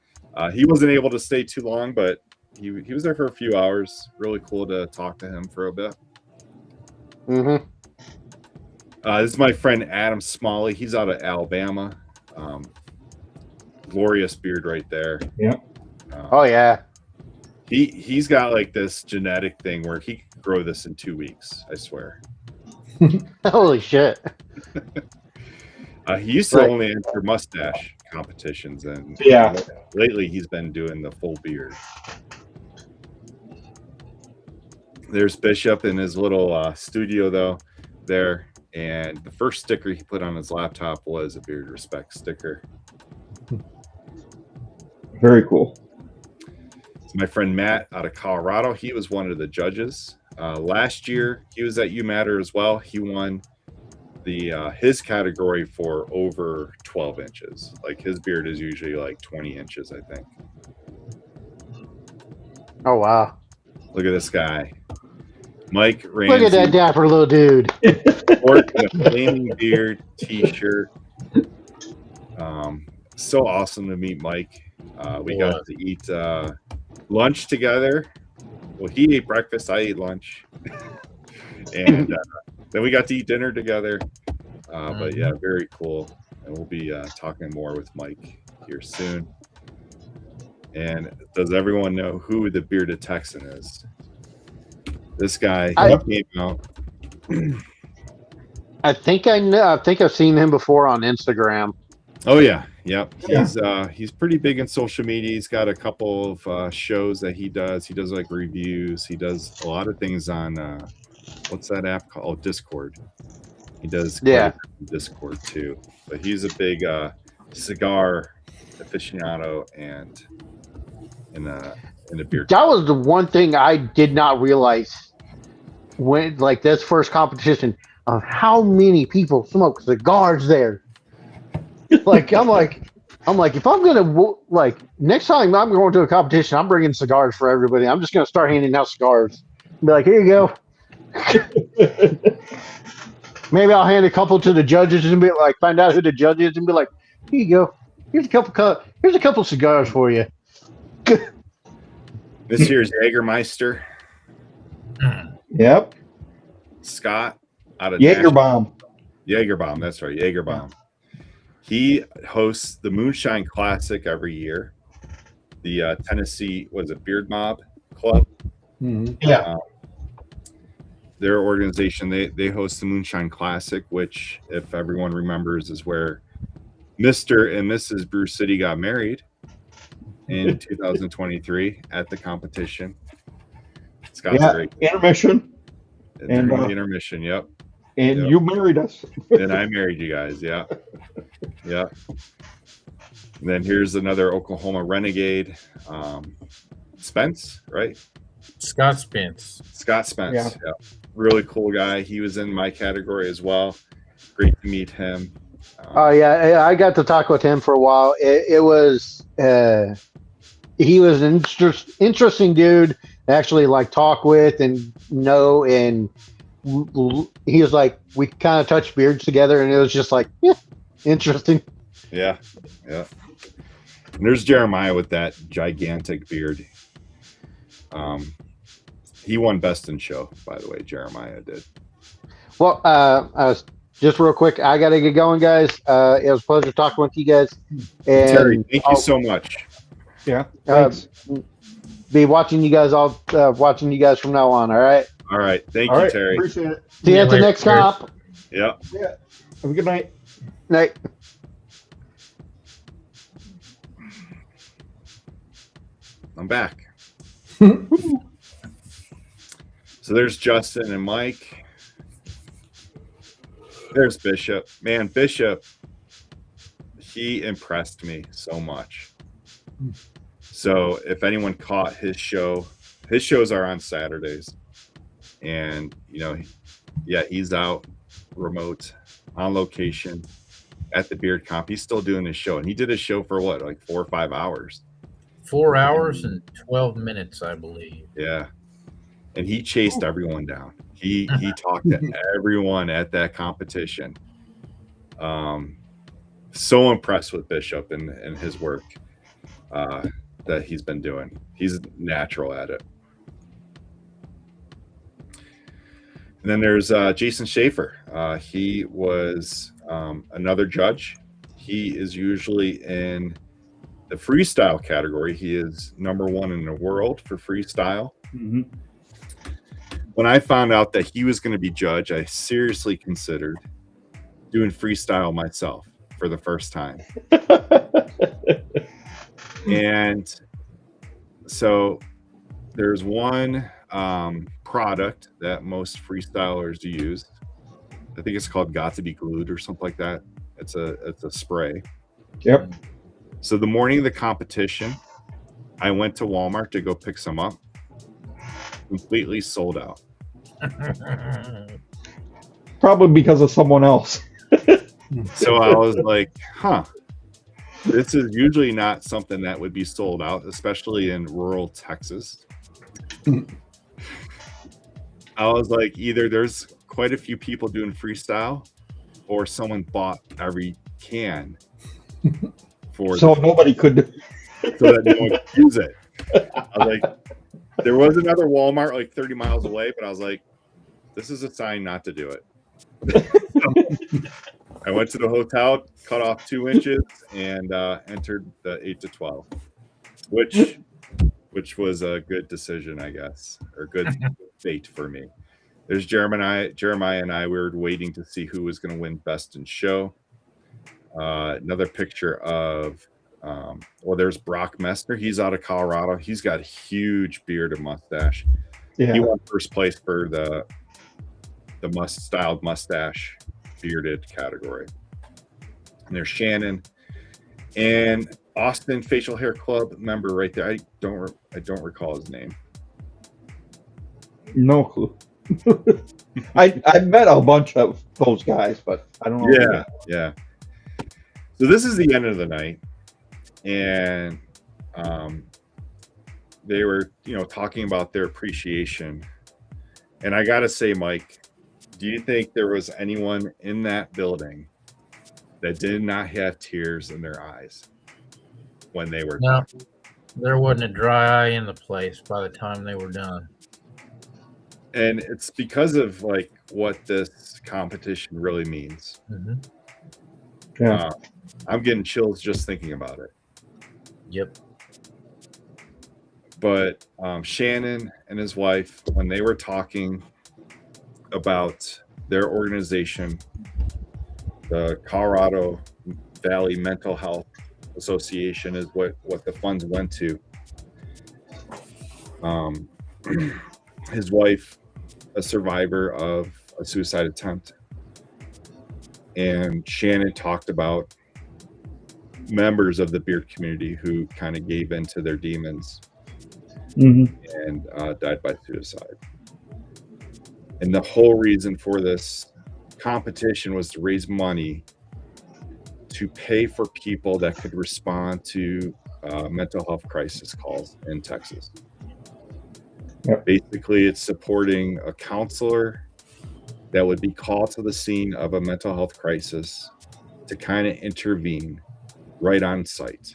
He wasn't able to stay too long, but he was there for a few hours. Really cool to talk to him for a bit. Mm-hmm. This is my friend Adam Smalley. He's out of Alabama. Glorious beard right there. Yeah. Oh yeah. He's got like this genetic thing where he can grow this in 2 weeks. I swear. Holy shit. He used to only enter mustache competitions, and Yeah. lately he's been doing the full beard. There's Bishop in his little studio though there, and the first sticker he put on his laptop was a beard respect sticker. Very cool. So my friend Matt out of Colorado, he was one of the judges. Last year he was at UMatter as well. He won his category for over 12 inches. Like his beard is usually like 20 inches, I think. Oh wow. Look at this guy. Mike Ramsey. Look at that dapper little dude. Sporting a flaming beard t-shirt. So awesome to meet Mike. We got to eat lunch together. Well, he ate breakfast, I ate lunch. And then we got to eat dinner together. But yeah, very cool. And we'll be talking more with Mike here soon. And does everyone know who the Bearded Texan is? This guy came out. I think I know. I think I've seen him before on Instagram. Oh yeah, yep. He's pretty big in social media. He's got a couple of shows that he does. He does like reviews. He does a lot of things on what's that app called? Oh, Discord. He does Discord too. But he's a big cigar aficionado and in a beer. That was the one thing I did not realize when, like, this first competition of how many people smoke cigars there. Like, I'm like, if I'm gonna next time I'm going to a competition, I'm bringing cigars for everybody. I'm just gonna start handing out cigars. Be like, here you go. Maybe I'll hand a couple to the judges and be like, find out who the judge is and be like, here you go. Here's a couple cigars for you. This year's Jägermeister. Yep. Scott out of Jägerbomb. Jägerbomb, that's right, Jägerbomb. He hosts the Moonshine Classic every year. The Tennessee, Beard Mob Club? Mm-hmm. Yeah. Their organization, they host the Moonshine Classic, which, if everyone remembers, is where Mr. and Mrs. Brew City got married in 2023 at the competition. Scott's great. Intermission. And intermission, yep. And Yep. you married us. And I married you guys. Yeah. Yeah. And then here's another Oklahoma Renegade. Spence, right? Scott Spence. Scott Spence. Yeah. Yeah. Really cool guy. He was in my category as well. Great to meet him. Oh yeah, I got to talk with him for a while. It was he was an interesting dude to actually like talk with and know, and he was like, we kind of touched beards together, and it was just like, yeah, interesting. Yeah. Yeah. And there's Jeremiah with that gigantic beard. He won Best in Show, by the way. Jeremiah did. Well, just real quick, I got to get going, guys. It was a pleasure talking with you guys. And Terry, thank you so much. Yeah. Thanks. Be watching you guys watching you guys from now on. All right. All right. Thank All you, right. Terry. Appreciate it. See you at the later, next Terry. comp. Yeah. Yeah. Have a good night. Night. I'm back. So there's Justin and Mike. There's Bishop. Man, Bishop, he impressed me so much. So if anyone caught his shows are on Saturdays. And, you know, yeah, he's out remote on location at the Beard Comp. He's still doing his show. And he did his show for what, like 4 or 5 hours? 4 hours and 12 minutes, I believe. Yeah. And he chased everyone down. He talked to everyone at that competition. So impressed with Bishop and his work that he's been doing. He's natural at it. And then there's Jason Schaefer. He was another judge. He is usually in the freestyle category. He is #1 in the world for freestyle. Mm-hmm. When I found out that he was going to be judge, I seriously considered doing freestyle myself for the first time. And so there's one product that most freestylers use. I think it's called Got to Be Glued or something like that. It's a spray. Yep. So the morning of the competition, I went to Walmart to go pick some up. Completely sold out. Probably because of someone else. So I was like, huh, this is usually not something that would be sold out, especially in rural Texas. I was like, either there's quite a few people doing freestyle or someone bought every can for So nobody could. so that no one could use it. I was like, there was another Walmart like 30 miles away, but I was like, this is a sign not to do it. So I went to the hotel, cut off 2 inches, and entered the 8 to 12, which was a good decision, I guess, or good fate for me. There's Jeremiah and I. We were waiting to see who was going to win Best in Show. Another picture of there's Brock Messner. He's out of Colorado. He's got a huge beard and mustache. Yeah. He won first place for the styled mustache bearded category. And there's Shannon and Austin Facial Hair Club member right there. I don't recall his name. No clue. I've met a bunch of those guys, but I don't know. Yeah. So this is the end of the night, and they were, talking about their appreciation. And I gotta say, Mike, do you think there was anyone in that building that did not have tears in their eyes when they were No, talking? there wasn't a dry eye in the place by the time they were done. And it's because of like what this competition really means. Mm-hmm. Yeah. I'm getting chills just thinking about it. Yep. But Shannon and his wife, when they were talking about their organization, the Colorado Valley Mental Health Association is what the funds went to. His wife, a survivor of a suicide attempt, And Shannon talked about members of the beard community who kind of gave in to their demons Mm-hmm. and died by suicide. And the whole reason for this competition was to raise money to pay for people that could respond to mental health crisis calls in Texas. Yep. Basically, it's supporting a counselor that would be called to the scene of a mental health crisis to kind of intervene right on site,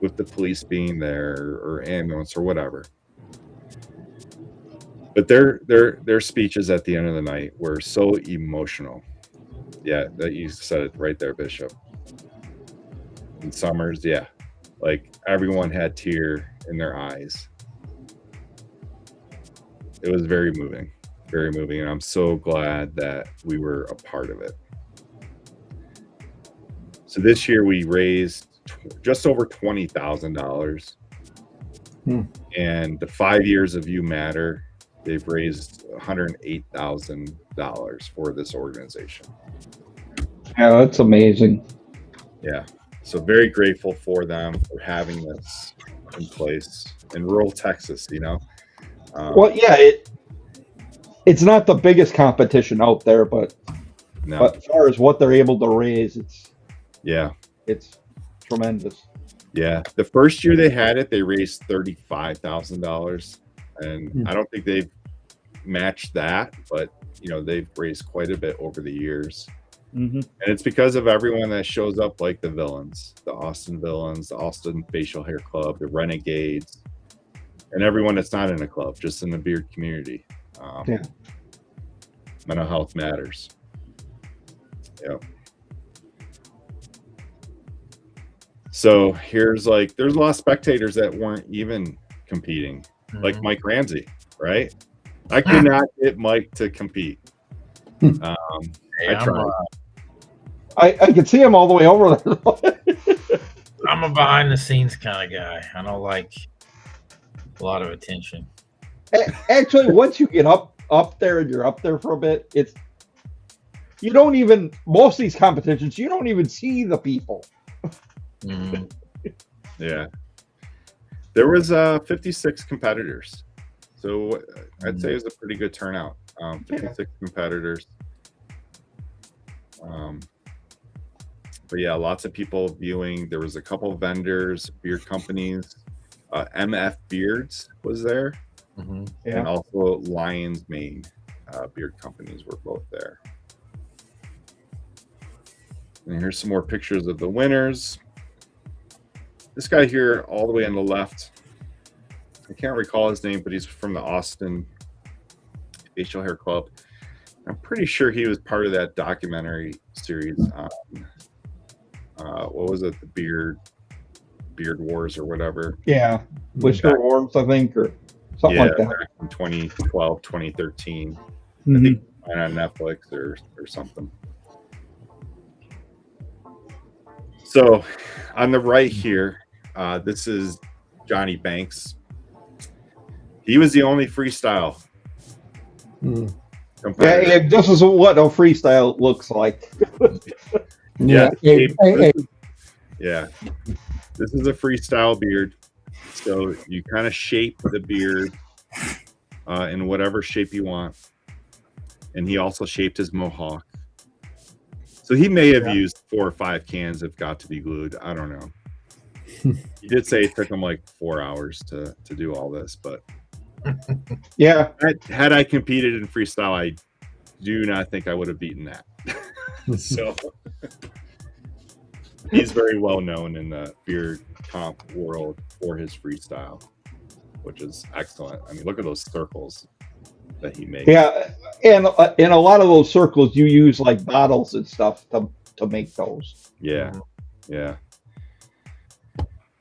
with the police being there or ambulance or whatever. But their speeches at the end of the night were so emotional. Yeah, that you said it right there, Bishop. And Summers, yeah, like everyone had tear in their eyes. It was very moving, and I'm so glad that we were a part of it. So this year we raised just over $20,000, and the 5 years of You Matter, they've raised $108,000 for this organization. Yeah, that's amazing. Yeah, so very grateful for them for having this in place in rural Texas. Well, yeah, it's not the biggest competition out there, but as far as what they're able to raise, it's tremendous. Yeah, the first year they had it, they raised $35,000, and I don't think they've matched that, but they've raised quite a bit over the years. Mm-hmm. And it's because of everyone that shows up, like the villains, the Austin villains, the Austin Facial Hair Club, the Renegades, and everyone that's not in a club, just in the beard community. Mental health matters. Yep. So there's a lot of spectators that weren't even competing, like Mike Ramsey, right? I could not get Mike to compete. I tried. I could see him all the way over there. I'm a behind the scenes kind of guy. I don't like a lot of attention. Actually, once you get up there and you're up there for a bit, you don't even, most of these competitions, you don't even see the people. Yeah. There was 56 competitors. So I'd say it was a pretty good turnout. 56 competitors. But yeah, lots of people viewing. There was a couple of vendors, beard companies. MF Beards was there. And also Lion's Mane beard companies were both there. And here's some more pictures of the winners. This guy here, all the way on the left, I can't recall his name, but he's from the Austin Facial Hair Club. I'm pretty sure he was part of that documentary series on, what was it, the Beard Wars or whatever. Yeah, Whisker Wars, I think, or something like that. Back in 2012, 2013. Mm-hmm. I think on Netflix or something. So on the right here, this is Johnny Banks. He was the only freestyle competitor. Yeah, this is what a freestyle looks like. Yeah. Hey. Yeah. This is a freestyle beard. So you kind of shape the beard in whatever shape you want. And he also shaped his mohawk. So he may have used 4 or 5 cans of Got to Be Glued. I don't know. He did say it took him like 4 hours to do all this, but yeah, had I competed in freestyle, I do not think I would have beaten that. So he's very well known in the beard comp world for his freestyle, which is excellent. I mean, look at those circles that he makes. Yeah, and in a lot of those circles, you use like bottles and stuff to make those. Yeah.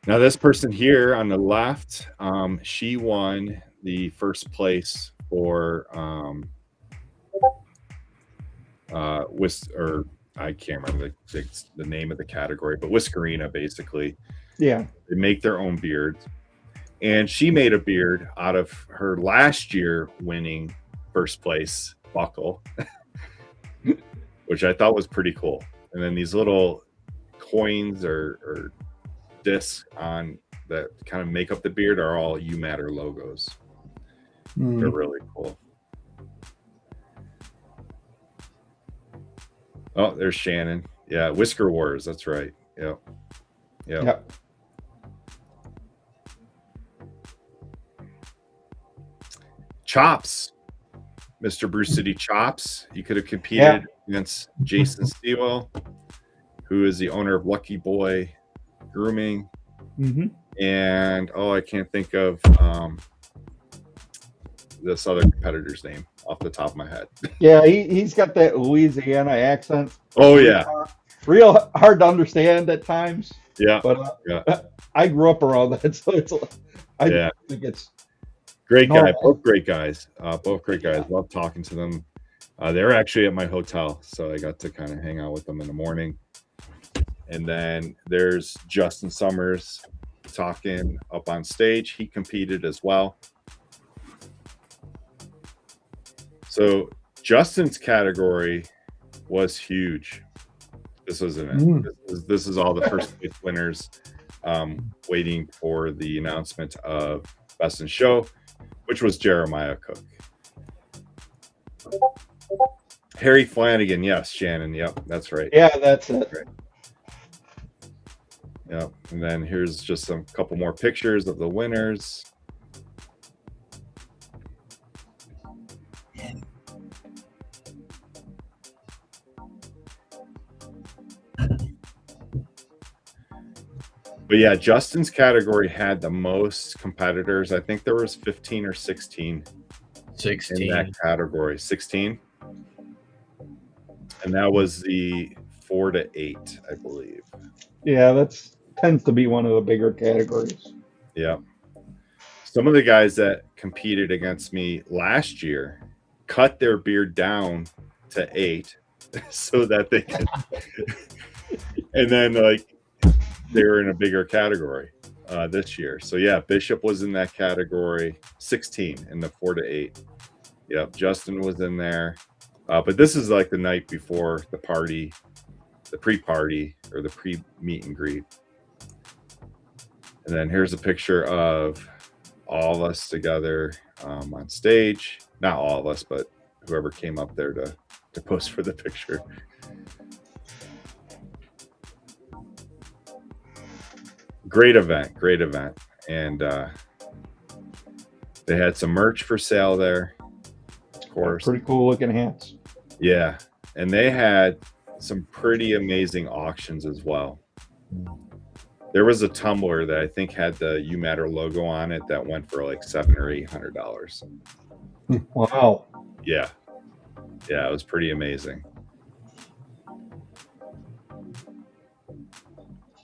Now this person here on the left, she won the first place for I can't remember the name of the category, but Whiskerina basically. Yeah. They make their own beards. And she made a beard out of her last year winning first place buckle. which I thought was pretty cool. And then these little coins or discs on that kind of make up the beard are all U Matter logos. They're really cool. Oh, there's Shannon. Yeah, Whisker Wars. That's right. Yep. Yep. Chops, Mr. Bruce City Chops. You could have competed against Jason Sewell, who is the owner of Lucky Boy Grooming. And I can't think of this other competitor's name off the top of my head. Yeah, he's got that Louisiana accent. Oh yeah, real hard to understand at times. Yeah, but I grew up around that, so I think it's great guy. Both great guys. Love talking to them. They're actually at my hotel, so I got to kind of hang out with them in the morning. And then there's Justin Summers talking up on stage. He competed as well. So Justin's category was huge. This wasn't it. This is all the first place winners waiting for the announcement of Best in Show, which was Jeremiah Cook. Harry Flanagan, yes, Shannon, yep, that's right. Yeah, that's it. Right. Yep, and then here's just a couple more pictures of the winners. But yeah, Justin's category had the most competitors. I think there was 15 or 16 in that category. 16. And that was the 4 to 8, I believe. Yeah, that's tends to be one of the bigger categories. Yeah. Some of the guys that competed against me last year cut their beard down to 8 so that they could and then they were in a bigger category this year. So yeah, Bishop was in that category, 16 in the 4 to 8. Yep, Justin was in there. But this is like the night before the party, the pre-party or the pre-meet and greet. And then here's a picture of all of us together on stage. Not all of us, but whoever came up there to pose for the picture. Great event. And they had some merch for sale there, of course. Pretty cool looking hats. Yeah, and they had some pretty amazing auctions as well. There was a tumbler that I think had the U Matter logo on it that went for like $700 or $800. Wow. Yeah, it was pretty amazing.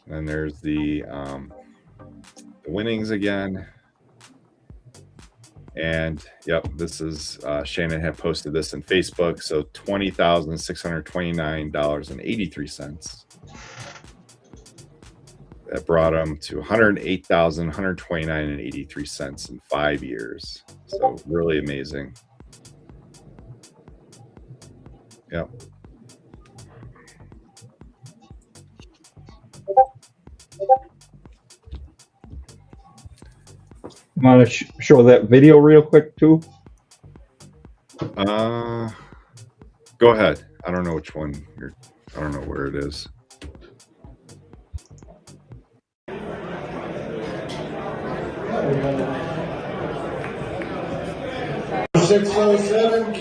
And there's the winnings again. And yep, this is Shannon had posted this in Facebook. So $20,629.83. That brought him to $108,129.83 in 5 years. So really amazing. Yep. Want to show that video real quick too? Go ahead. I don't know which one I don't know where it is. Number 607,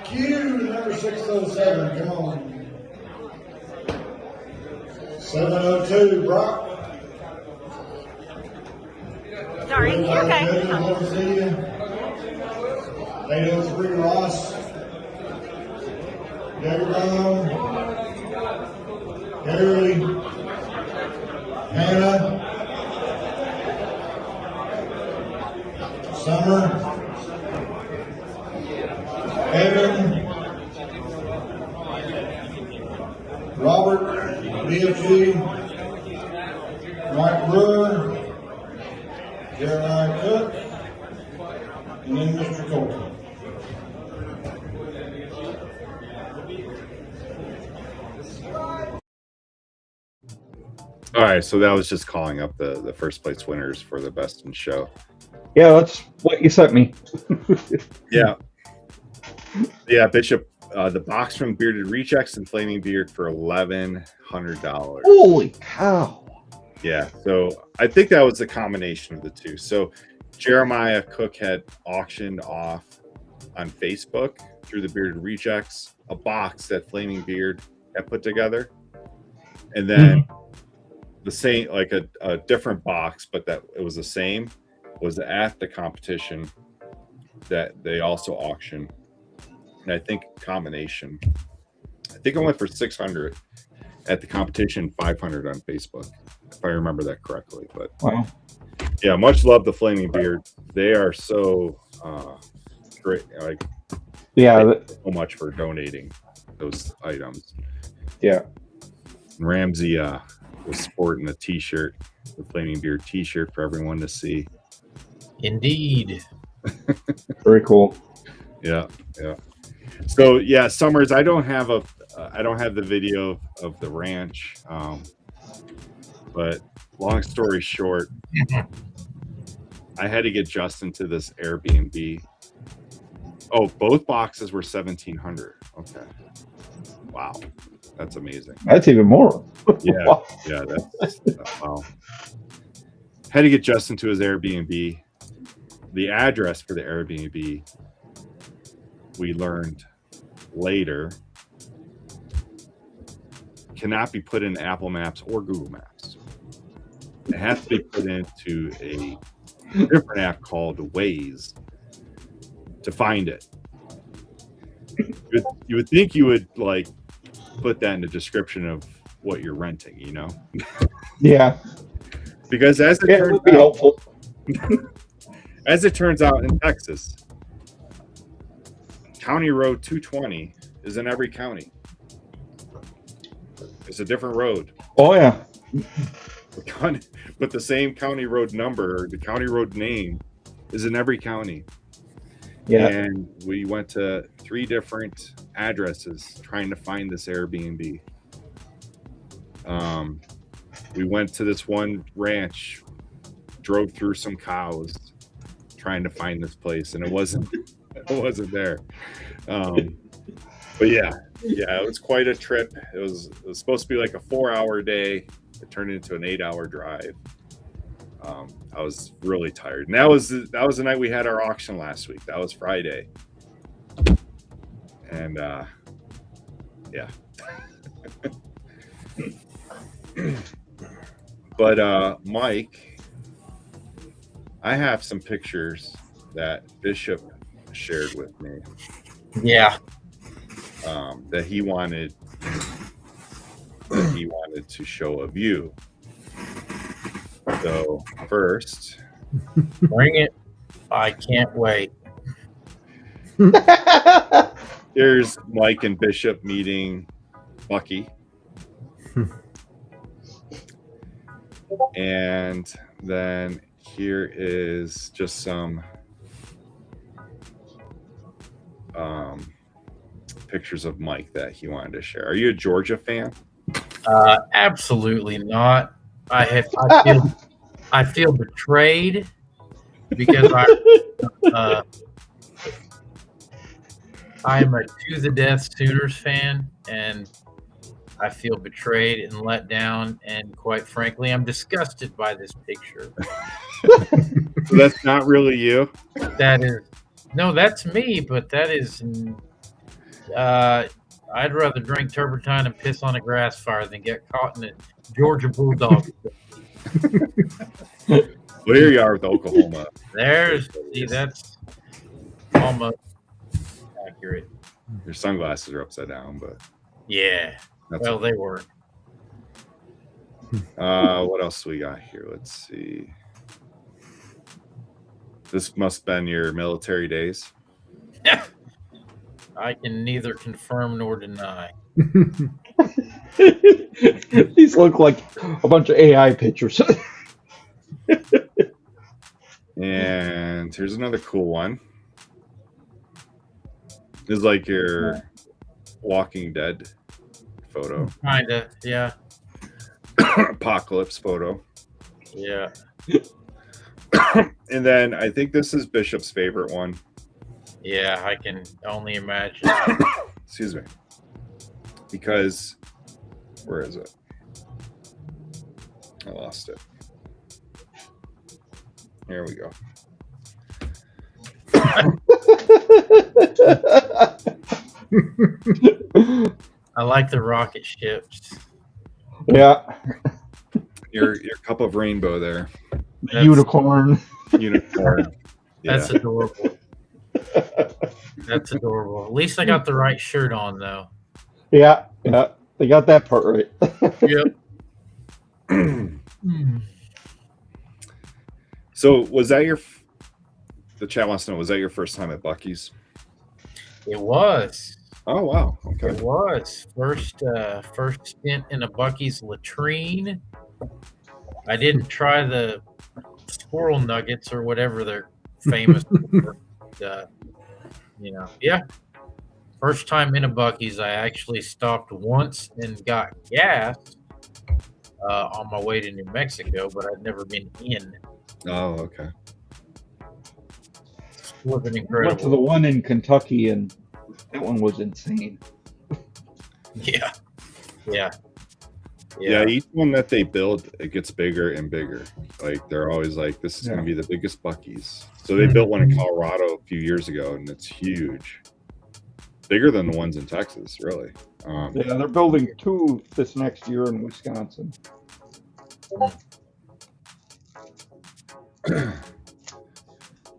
Q, number 607, come on. 702, Brock. Sorry, you're okay. 803, Ross. Gary Brown. Gary. Hannah. Summer. Evan. Robert. BFG. Mike Brewer. Jeremiah Cook, and then Mr. Colton. All right, so that was just calling up the first place winners for the best in show. Yeah, that's what you sent me. Yeah, yeah, Bishop. The box from Bearded Rejects and Flaming Beard for $1,100. Holy cow! Yeah, so I think that was a combination of the two. So Jeremiah Cook had auctioned off on Facebook through the Bearded Rejects a box that Flaming Beard had put together, and then the same, like a different box, but that it was the same, was at the competition that they also auctioned. And I think combination, I think I went for 600 at the competition, 500 on Facebook, if I remember that correctly. But Wow. yeah, much love the Flaming Beard. They are so great. Like, Yeah, thank you so much for donating those items. yeah. And Ramsey was sporting a T-shirt, the Flaming Beard T-shirt for everyone to see. Indeed. Very cool. Yeah, yeah. So yeah, Summers. I don't have the video of the ranch. But long story short, I had to get Justin to this Airbnb. Oh, both boxes were $1,700. Okay. Wow, that's amazing. That's even more. Yeah, Wow. yeah, that's wow. Had to get Justin to his Airbnb. The address for the Airbnb, we learned later, cannot be put in Apple Maps or Google Maps. It has to be put into a different app called Waze to find it. You would think you would like put that in the description of what you're renting, you know? Yeah. Because as it Yeah, it turns would be out, helpful. as it turns out in Texas, County Road 220 is in every county. It's a different road. Oh yeah. But the same county road number, the county road name is in every county. Yeah. And we went to 3 different addresses trying to find this Airbnb. We went to this one ranch, drove through some cows trying to find this place, and it wasn't there. But yeah, it was quite a trip. It was supposed to be like a 4-hour day. It turned into an 8-hour drive. I was really tired. And that was the night we had our auction last week. That was Friday. And yeah. But Mike, I have some pictures that Bishop shared with me. Yeah. That he wanted to show of you. So first, Bring it. I can't wait. here's Mike and Bishop meeting Bucky. And then here is just some pictures of Mike that he wanted to share. Are you a Georgia fan? Absolutely not. I feel betrayed because I'm a to the death Sooners fan, and I feel betrayed and let down, and quite frankly, I'm disgusted by this picture. So that's not really you. That's me, but that is. I'd rather drink turpentine and piss on a grass fire than get caught in a Georgia Bulldog. Well, here you are with Oklahoma. That's almost accurate. Your sunglasses are upside down, but Yeah. Well, they were. what else do we got here? Let's see. This must have been your military days. I can neither confirm nor deny. These look like a bunch of AI pictures. And here's another cool one. This is like your Walking Dead photo. Kinda, yeah. apocalypse photo. Yeah. And then I think this is Bishop's favorite one. Yeah, I can only imagine. Excuse me. Because where is it? I lost it. Here we go. I like the rocket ships. Yeah, Your cup of rainbow there. the unicorn. Unicorn. That's Yeah. adorable. That's adorable. At least I got the right shirt on, though. Yeah, they got that part right. Yep. So was that the chat wants to know, was that your first time at Buc-ee's? It was. Oh wow. Okay. It was. First stint in a Buc-ee's latrine. I didn't try the squirrel nuggets or whatever they're famous for. Yeah. First time in a Buc-ee's, I actually stopped once and got gas on my way to New Mexico, but I'd never been in. Oh, okay. Flipping Went to the incredible. one in Kentucky, and that one was insane. Yeah. Yeah, each one that they build, it gets bigger and bigger. Like they're always like, this is going to be the biggest Buc-ee's. So they built one in Colorado a few years ago, and it's huge, bigger than the ones in Texas, really. Yeah, they're building 2 this next year in Wisconsin.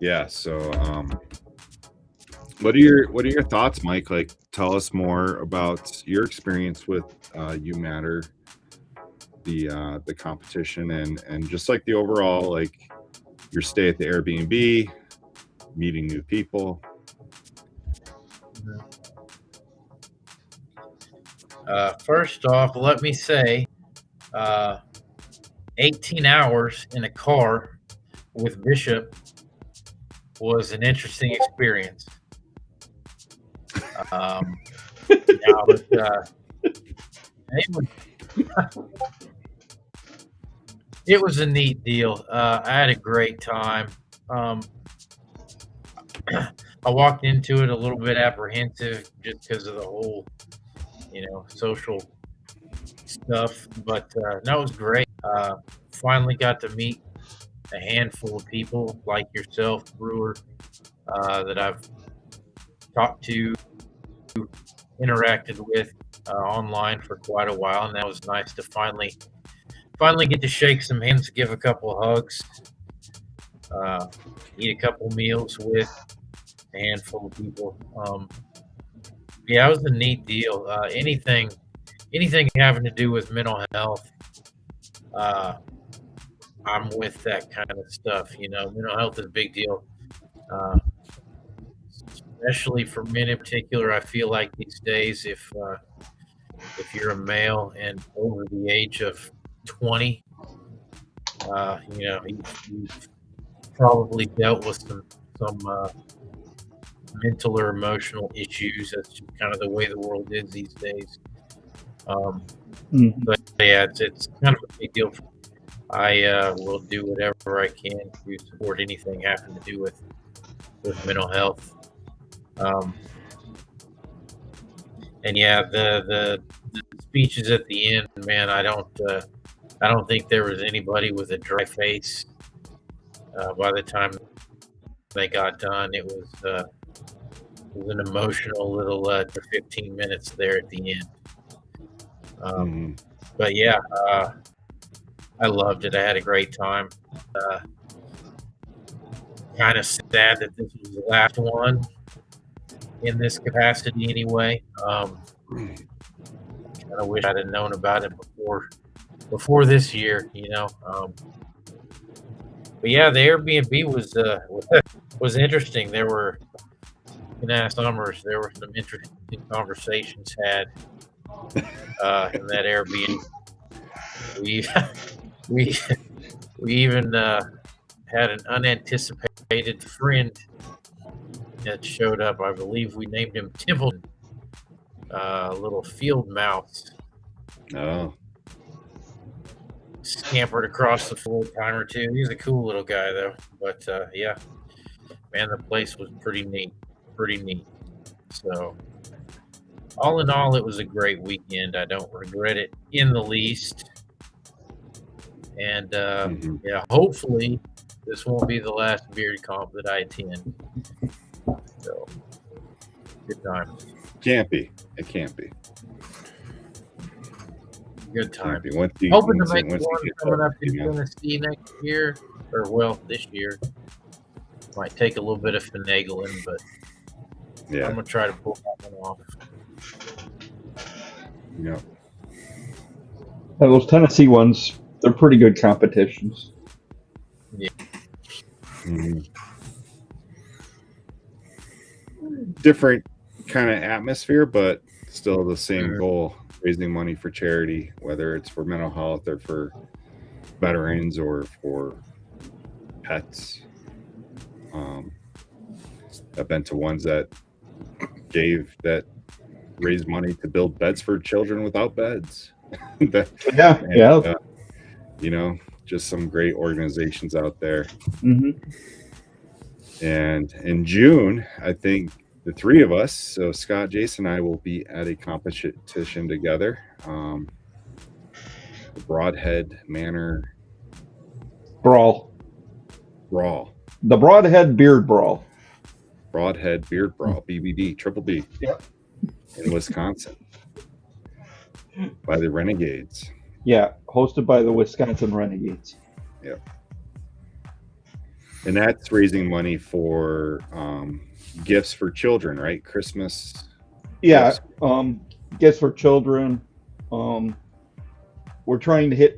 Yeah. So, what are your thoughts, Mike? Like, tell us more about your experience with You Matter, the competition, and just like the overall, like your stay at the Airbnb, meeting new people. First off, let me say 18 hours in a car with Bishop was an interesting experience. It was a neat deal. I had a great time. I walked into it a little bit apprehensive just because of the whole, social stuff. But that was great. Finally got to meet a handful of people like yourself, Brewer, that I've talked to, interacted with online for quite a while, and that was nice to finally get to shake some hands, give a couple of hugs, eat a couple meals with a handful of people. Yeah, it was a neat deal. Anything having to do with mental health, I'm with that kind of stuff. Mental health is a big deal, especially for men in particular. I feel like these days, if you're a male and over the age of 20, you've probably dealt with some mental or emotional issues. That's just kind of the way the world is these days. But yeah, it's kind of a big deal. I will do whatever I can to support anything having to do with mental health. And yeah, the speeches at the end, man, I don't think there was anybody with a dry face. By the time they got done, it was an emotional little 15 minutes there at the end. But yeah, I loved it. I had a great time. Kind of sad that this was the last one in this capacity anyway. Kind of wish I'd have known about it before this year, But yeah, the Airbnb was interesting. There were, Summers, there were some interesting conversations had in that Airbnb. We even had an unanticipated friend that showed up. I believe we named him Templeton, a little field mouse. Oh. scampered across the floor a time or two. He's a cool little guy, though. But yeah, man, the place was pretty neat. Pretty neat. So, all in all, it was a great weekend. I don't regret it in the least. And yeah, hopefully, this won't be the last beard comp that I attend. So, good time. Can't be. It can't be. Good time. Can't be. Once you, Hoping once to you- make once you one get coming up, up in Tennessee next year, or well, this year. Might take a little bit of finagling, but Yeah. I'm gonna try to pull that one off. Yeah. Yeah, those Tennessee ones, they're pretty good competitions. Mhm. Different kind of atmosphere, but still the same goal: raising money for charity, whether it's for mental health or for veterans or for pets. I've been to ones that raised money to build beds for children without beds. Yeah, yeah. You know, just some great organizations out there. Hmm. And in June, I think the three of us, so Scott, Jason, and I, will be at a competition together. The Broadhead Manor Brawl. Brawl. The Broadhead Beard Brawl. Broadhead Beard Brawl, BBD, Triple B. Yep. In Wisconsin. By the Renegades. Yeah, hosted by the Wisconsin Renegades. Yep. And that's raising money for gifts for children, right? Christmas. Yeah, gifts. gifts for children. We're trying to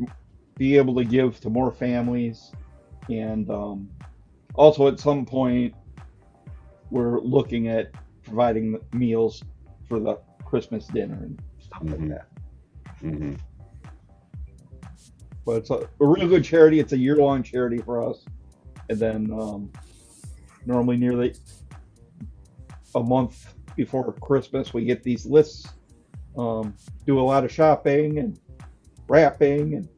be able to give to more families, and also at some point we're looking at providing meals for the Christmas dinner and stuff like that. Mm-hmm. But it's a really good charity. It's a year-long charity for us, and then normally nearly a month before Christmas we get these lists. Do a lot of shopping and wrapping, and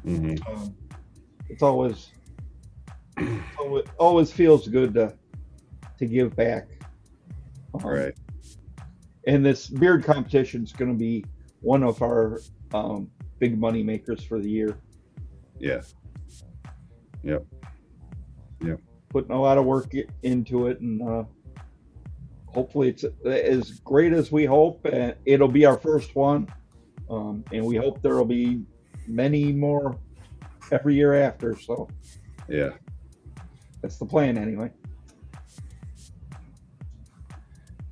Mm-hmm. it's always feels good to give back. Right. And this beard competition is going to be one of our big money makers for the year. Yeah. Yep. Putting a lot of work into it, and hopefully it's as great as we hope. And it'll be our first one, and we hope there will be many more every year after. So Yeah. that's the plan, anyway.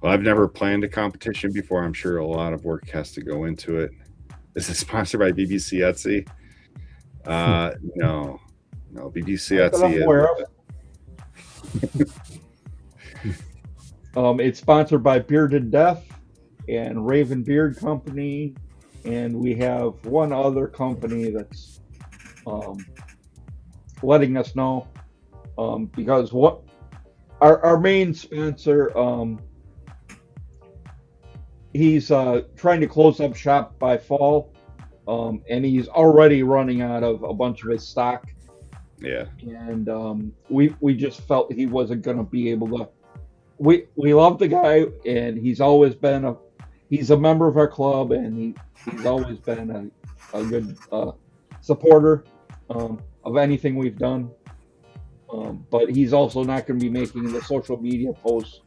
Well, I've never planned a competition before. I'm sure a lot of work has to go into it. Is it sponsored by BBC Etsy? No. BBC That I'm Etsy aware is. It's sponsored by Bearded Death and Raven Beard Company, and we have one other company that's letting us know because what our main sponsor, he's trying to close up shop by fall, and he's already running out of a bunch of his stock. Yeah. And we just felt he wasn't going to be able to. We love the guy, and he's always been he's a member of our club, and he's always been a good supporter of anything we've done. But he's also not going to be making the social media posts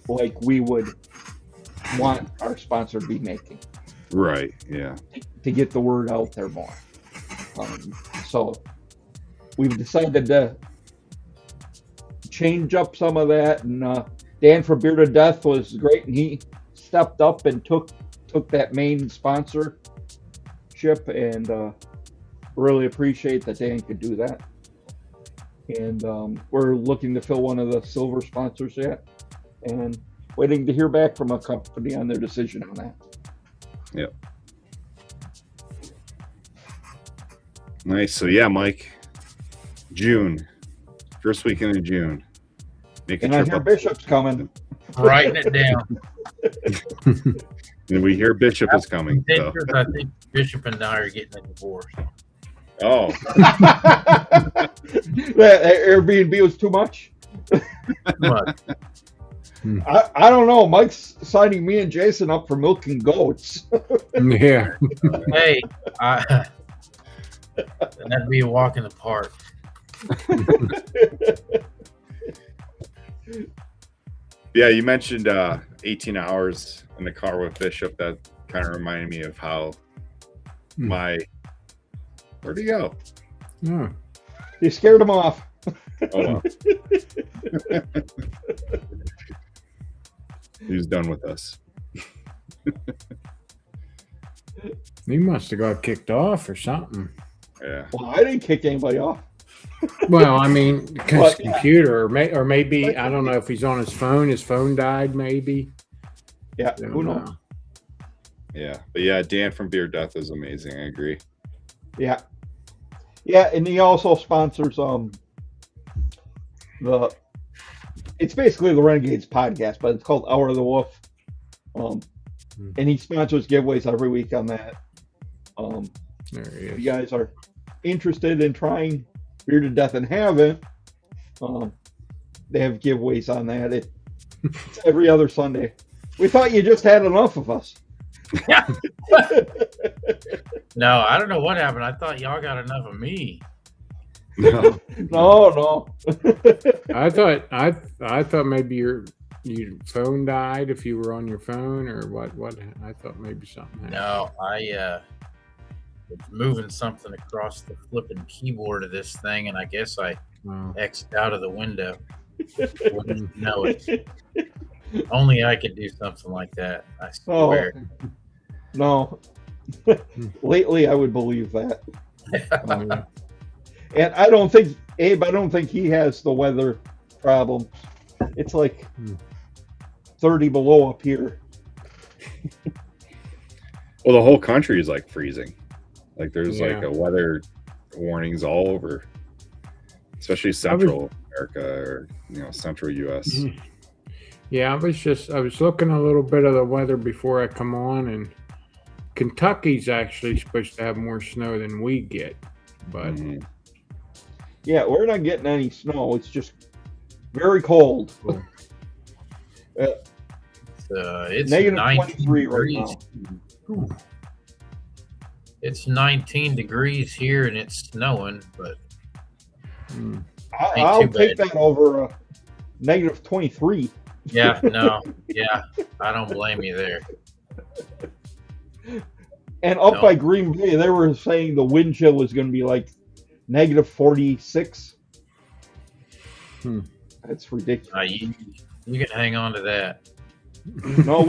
like we would want our sponsor to be making. Right. Yeah. To get the word out there more. So we've decided to change up some of that, and Dan from Bearded Death was great, and he stepped up and took that main sponsorship, and really appreciate that Dan could do that. And we're looking to fill one of the silver sponsors yet, and waiting to hear back from a company on their decision on that. Yep. Nice. So yeah, Mike, June, first weekend of June. Make a And I trip hear up. Bishop's coming. Writing it down. And we hear Bishop is coming. So. Pictures, I think Bishop and I are getting a divorce. Oh, That Airbnb was too much. But I don't know. Mike's signing me and Jason up for milking goats. Yeah. hey, that'd be a walk in the park. yeah. You mentioned 18 hours in the car with Bishop. That kind of reminded me of how where'd he go? Oh. You scared him off. Oh, well. He's done with us. He must have got kicked off or something. Yeah. Well, I didn't kick anybody off. Well, I mean, because Well, computer, or maybe I don't know if he's on his phone. His phone died, maybe. Yeah, I don't who knows? know. Yeah. But yeah, Dan from Beer Death is amazing. I agree. Yeah, yeah, and he also sponsors it's basically the Renegades podcast, but it's called Hour of the Wolf. And he sponsors giveaways every week on that. There he If is. you guys are interested in trying Beer to Death and haven't, they have giveaways on that. It's every other Sunday. We thought you just had enough of us. No, I don't know what happened. I thought y'all got enough of me. No. No. I thought maybe your phone died if you were on your phone or what I thought maybe something happened. No, I was moving something across the flipping keyboard of this thing, and I guess I Wow. X'd out of the window. Wouldn't know it. Only I could do something like that. I Oh, swear. no. Lately, I would believe that. Oh, yeah. And I don't think, Abe, I don't think he has the weather problem. It's like 30 below up here. Well, the whole country is like freezing. Like there's Yeah. like a weather warnings all over, especially Central America or Central U.S. Yeah, I was looking a little bit of the weather before I come on, and Kentucky's actually supposed to have more snow than we get, but Mhm. Yeah, we're not getting any snow. It's just very cold. Cool. It's Negative 19 23 right degrees. now. It's 19 degrees here, and it's snowing, but Ain't I'll too take bad. that over negative 23. yeah, no, yeah, I don't blame you there. And up No. by Green Bay, they were saying the wind chill was going to be like negative 46. That's ridiculous. You can hang on to that. No,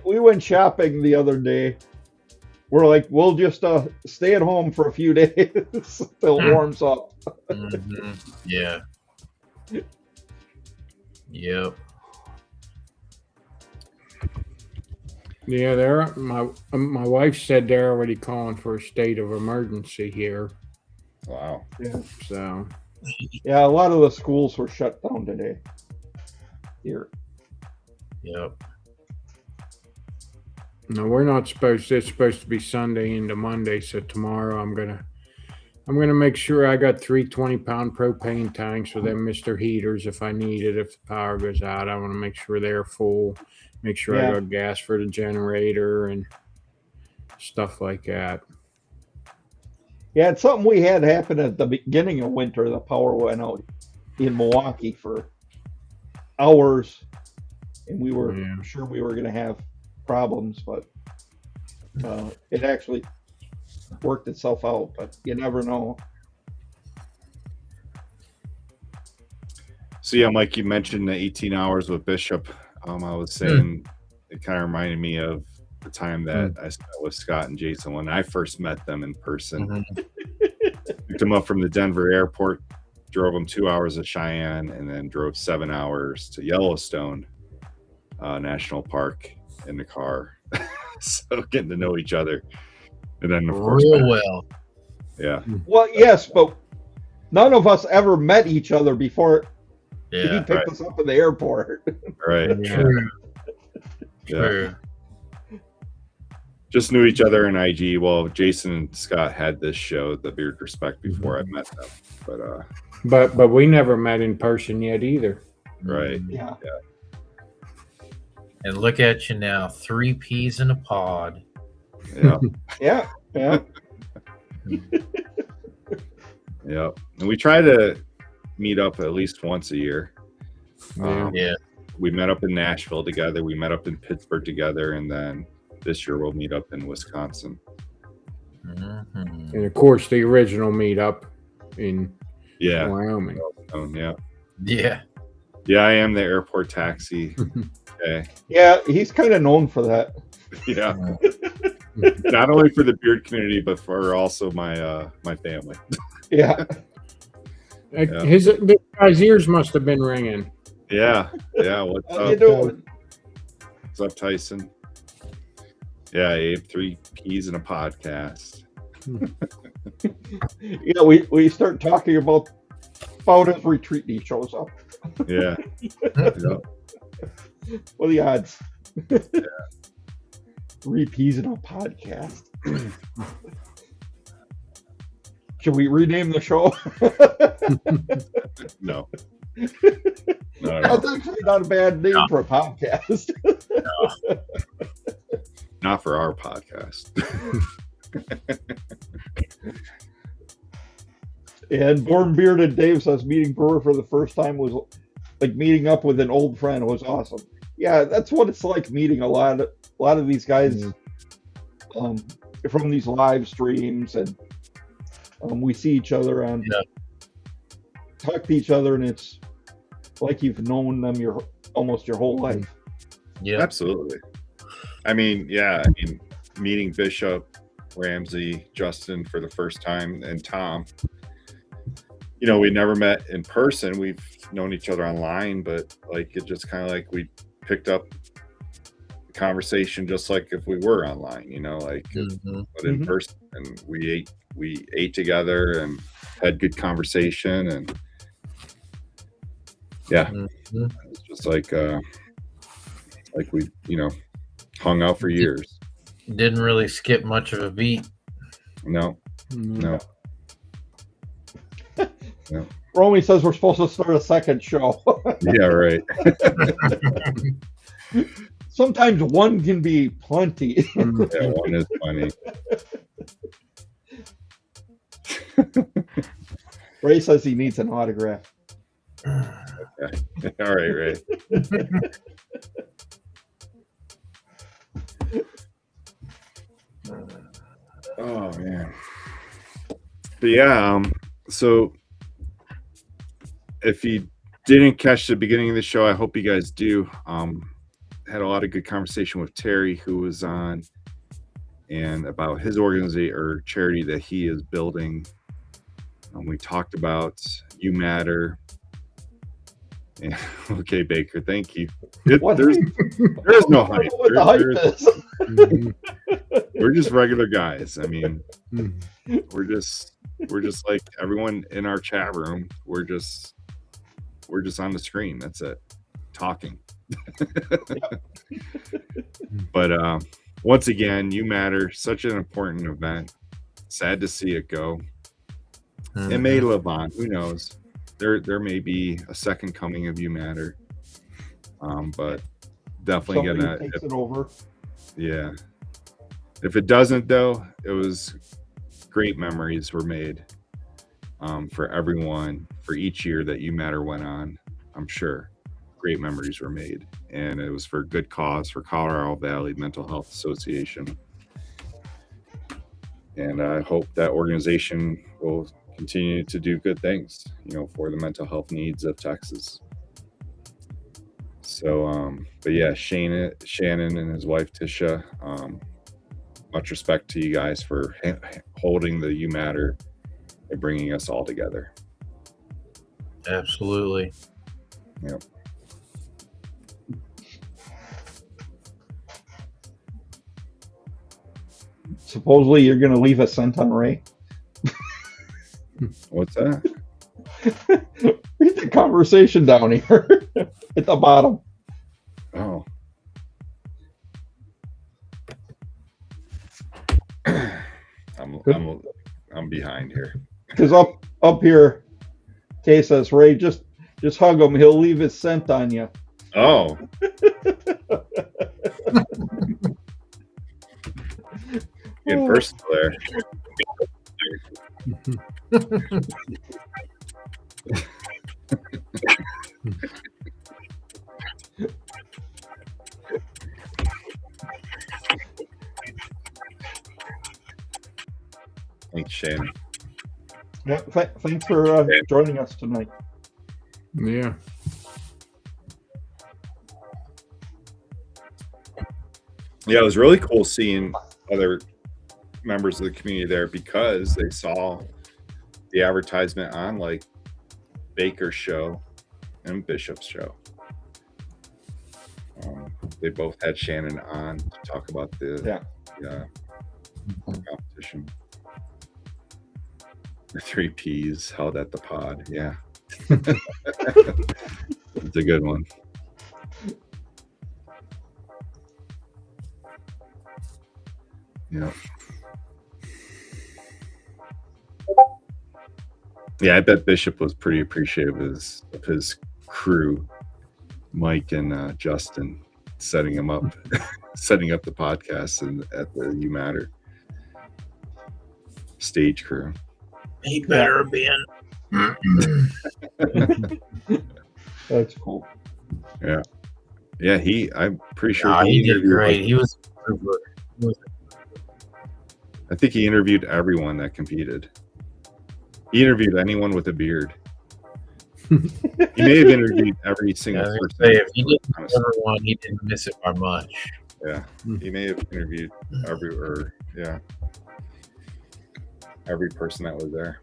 we went shopping the other day. We're like, we'll just stay at home for a few days till it warms up. Hmm. Yeah. Yep. yeah, my wife said they're already calling for a state of emergency here. Wow. So Yeah, a lot of the schools were shut down today. Here. Yep. no, we're not supposed. It's supposed to be Sunday into Monday. So tomorrow I'm gonna make sure I got 3 20-pound propane tanks with them Mr. Heaters if I need it. If the power goes out, I want to make sure they're full. Make sure Yeah. I got gas for the generator and stuff like that. Yeah, it's something we had happen at the beginning of winter. The power went out in Milwaukee for hours, and we were Yeah. sure we were going to have problems, but it actually worked itself out. But you never know. So yeah, Mike, you mentioned the 18 hours with Bishop. I was saying it kind of reminded me of the time that I spent with Scott and Jason when I first met them in person. Mhm. Picked them up from the Denver airport, drove them 2 hours to Cheyenne, and then drove 7 hours to Yellowstone National Park in the car. So getting to know each other, and then of course, Real well. yeah, Well, yes, but none of us ever met each other before He Yeah. picked us up at the airport. Right. Yeah. True. Yeah. True. Just knew each other in IG. Well, Jason and Scott had this show, The Beard Respect, before I met them. But But we never met in person yet either. right. Yeah. And look at you now, 3 peas in a pod. Yeah. Yeah. Yeah. Yeah. And we try to meet up at least once a year. Yeah. Yeah. We met up in Nashville together. We met up in Pittsburgh together. And then this year we'll meet up in Wisconsin. Mhm. And of course, the original meetup in Yeah. Wyoming. Yeah. Yeah. Yeah, I am the airport taxi. Okay. Yeah. He's kind of known for that. Yeah. Not only for the beard community, but for also my my family. Yeah. Yeah. This guy's ears must have been ringing. Yeah. Yeah. What's How you up? doing? What's up, Tyson? Yeah, Abe, 3 peas in a podcast. Yeah. We start talking about his retreat. And he shows up. Yeah. Yeah. What are the odds? 3 peas in a podcast. Should we rename the show? No. That's actually not a bad name for a podcast. Not for our podcast. And Born Bearded Dave says meeting Brewer for the first time was like meeting up with an old friend. Was awesome. Yeah, that's what it's like meeting a lot of these guys from these live streams, and we see each other on talk to each other, and it's like you've known them almost your whole life. Yeah. Absolutely. I mean, meeting Bishop, Ramsey, Justin for the first time, and Tom. You know, we never met in person. We've known each other online, but like it just kind of like we picked up the conversation just like if we were online, you know, like but in person, and we ate together and had good conversation, and it's just like we, you know, hung out for years. Didn't really skip much of a beat. No. Romy says we're supposed to start a second show. Yeah, right. Sometimes one can be plenty. Yeah, one is funny. Ray says he needs an autograph. Okay. All right, Ray. Oh man. But yeah, so if you didn't catch the beginning of the show, I hope you guys do. Had a lot of good conversation with Terry, who was on, and about his organization or charity that he is building. We talked about You Matter. Yeah. Okay, Baker, thank you. There's no hype. What the hype is. We're just regular guys. I mean, we're just like everyone in our chat room. We're just on the screen. That's it, talking. But once again, You Matter, such an important event. Sad to see it go. It may live on. Who knows? There may be a second coming of You Matter. But definitely Somebody takes it over. Yeah. If it doesn't, though, it was great memories were made for everyone for each year that You Matter went on. I'm sure great memories were made, and it was for a good cause, for Colorado Valley Mental Health Association. And I hope that organization will continue to do good things, you know, for the mental health needs of Texas. So, but yeah, Shannon and his wife Tisha, much respect to you guys for holding the You Matter and bringing us all together. Absolutely. Yep. Supposedly you're going to leave a scent on Ray. What's that? What do you the conversation down here at the bottom. Oh. I'm behind here. Because up here, Kay says, Ray, just hug him. He'll leave his scent on you. Oh. Getting personal there. Thanks, Shane. Yeah, thanks for joining us tonight. Yeah. Yeah, it was really cool seeing other members of the community there because they saw the advertisement on like Baker's show and Bishop's show. They both had Shannon on to talk about the competition. The 3 Ps held at the pod. Yeah. It's a good one. Yeah. Yeah, I bet Bishop was pretty appreciative of his crew, Mike and Justin, setting him up, setting up the podcast and at the You Matter stage crew. He better have been. That's cool. Yeah. Yeah, I'm pretty sure He did great. He was. I think he interviewed everyone that competed. He interviewed anyone with a beard. He may have interviewed every single person. If he didn't everyone, he didn't miss it by much. Yeah, he may have interviewed every person that was there.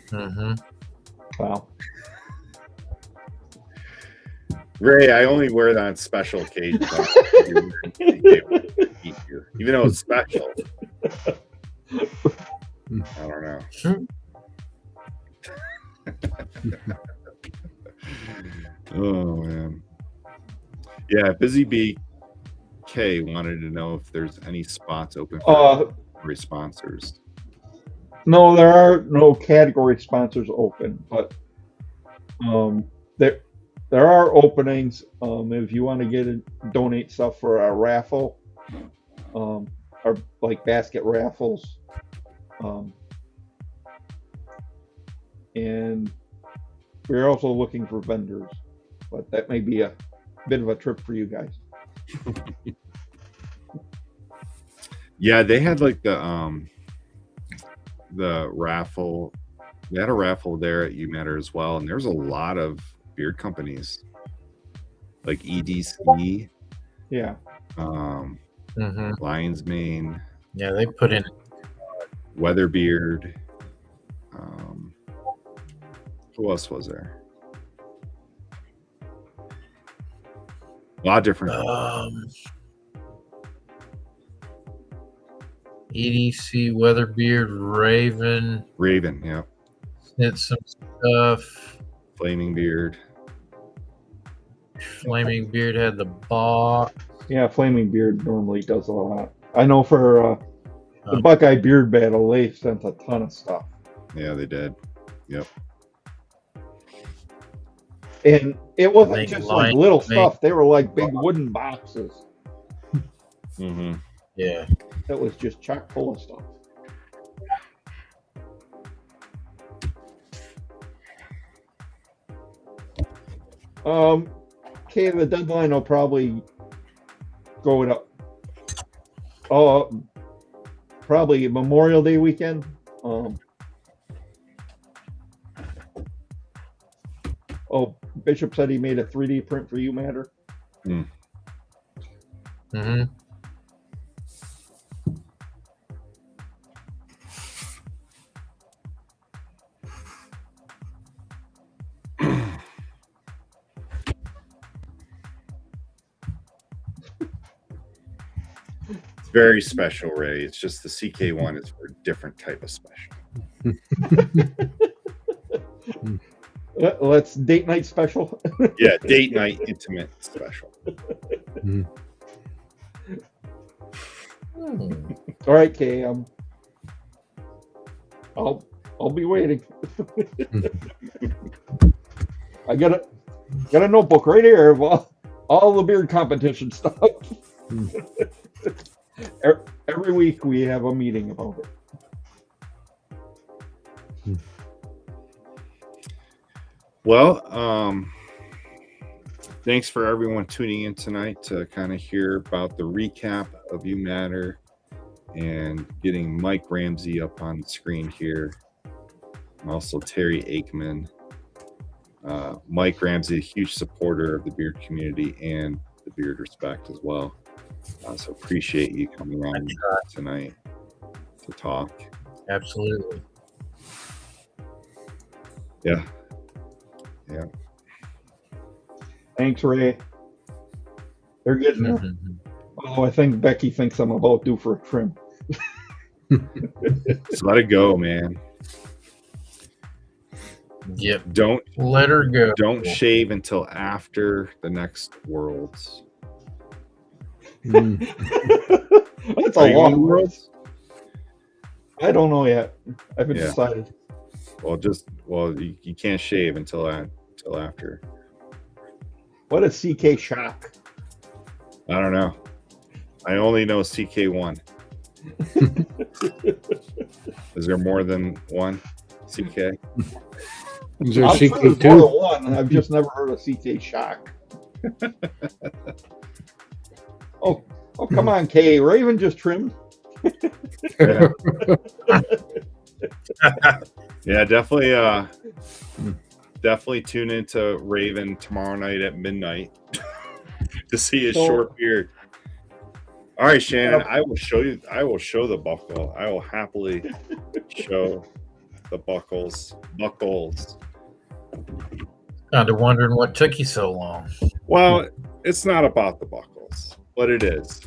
Mm-hmm. Wow. Ray, I only wear that on special occasions. Even though it's special. I don't know. Oh man. Yeah, Busy BK wanted to know if there's any spots open for sponsors. No, there are no category sponsors open, but there are openings if you want to donate stuff for a raffle, or like basket raffles, and we're also looking for vendors, but that may be a bit of a trip for you guys. Yeah, they had like the raffle. They had a raffle there at You Matter as well, and there's a lot of beard companies like EDC, Yeah. Lion's Mane. Yeah, they put in Weatherbeard. Who else was there? A lot of different. EDC, Weatherbeard, Raven, yeah. Sent some stuff. Flaming Beard had the box. Yeah, Flaming Beard normally does a lot. I know for the Buckeye Beard Battle, they sent a ton of stuff. Yeah, they did. Yep. And it wasn't just like little stuff. They were like big wooden boxes. Mm-hmm. Yeah. That was just chock full of stuff. Okay, the deadline will probably go it up. Probably Memorial Day weekend. Bishop said he made a 3D print for You Matter. Mm-hmm. It's very special, Ray. It's just the CK1 is for a different type of special. Let's date night special. Yeah, date night intimate special. All right, Kay. I'll be waiting. I got a notebook right here of all the beard competition stuff. Every week we have a meeting about it. Well, thanks for everyone tuning in tonight to kind of hear about the recap of You Matter and getting Mike Ramsey up on the screen here. And also Terry Aikman. Mike Ramsey, a huge supporter of the beard community and the beard respect as well. So appreciate you coming on tonight to talk. Absolutely. Yeah. Thanks, Ray. They're getting there. Although I think Becky thinks I'm about due for a trim. Just let it go, man. Yep. Don't let her go. Don't shave until after the next Worlds. That's a long Worlds. I don't know yet. I haven't decided. Well, you can't shave until after. What is CK Shock? I don't know. I only know CK1. Is there more than one CK? Is there I'm sure there's CK2? more than one. I've just never heard of CK Shock. Oh, come on, Kay. Raven just trimmed. Yeah, definitely tune into Raven tomorrow night at midnight to see his short beard. All right, Shannon, I will show the buckle. I will happily show the buckles. Kind of wondering what took you so long. Well, it's not about the buckles, but it is.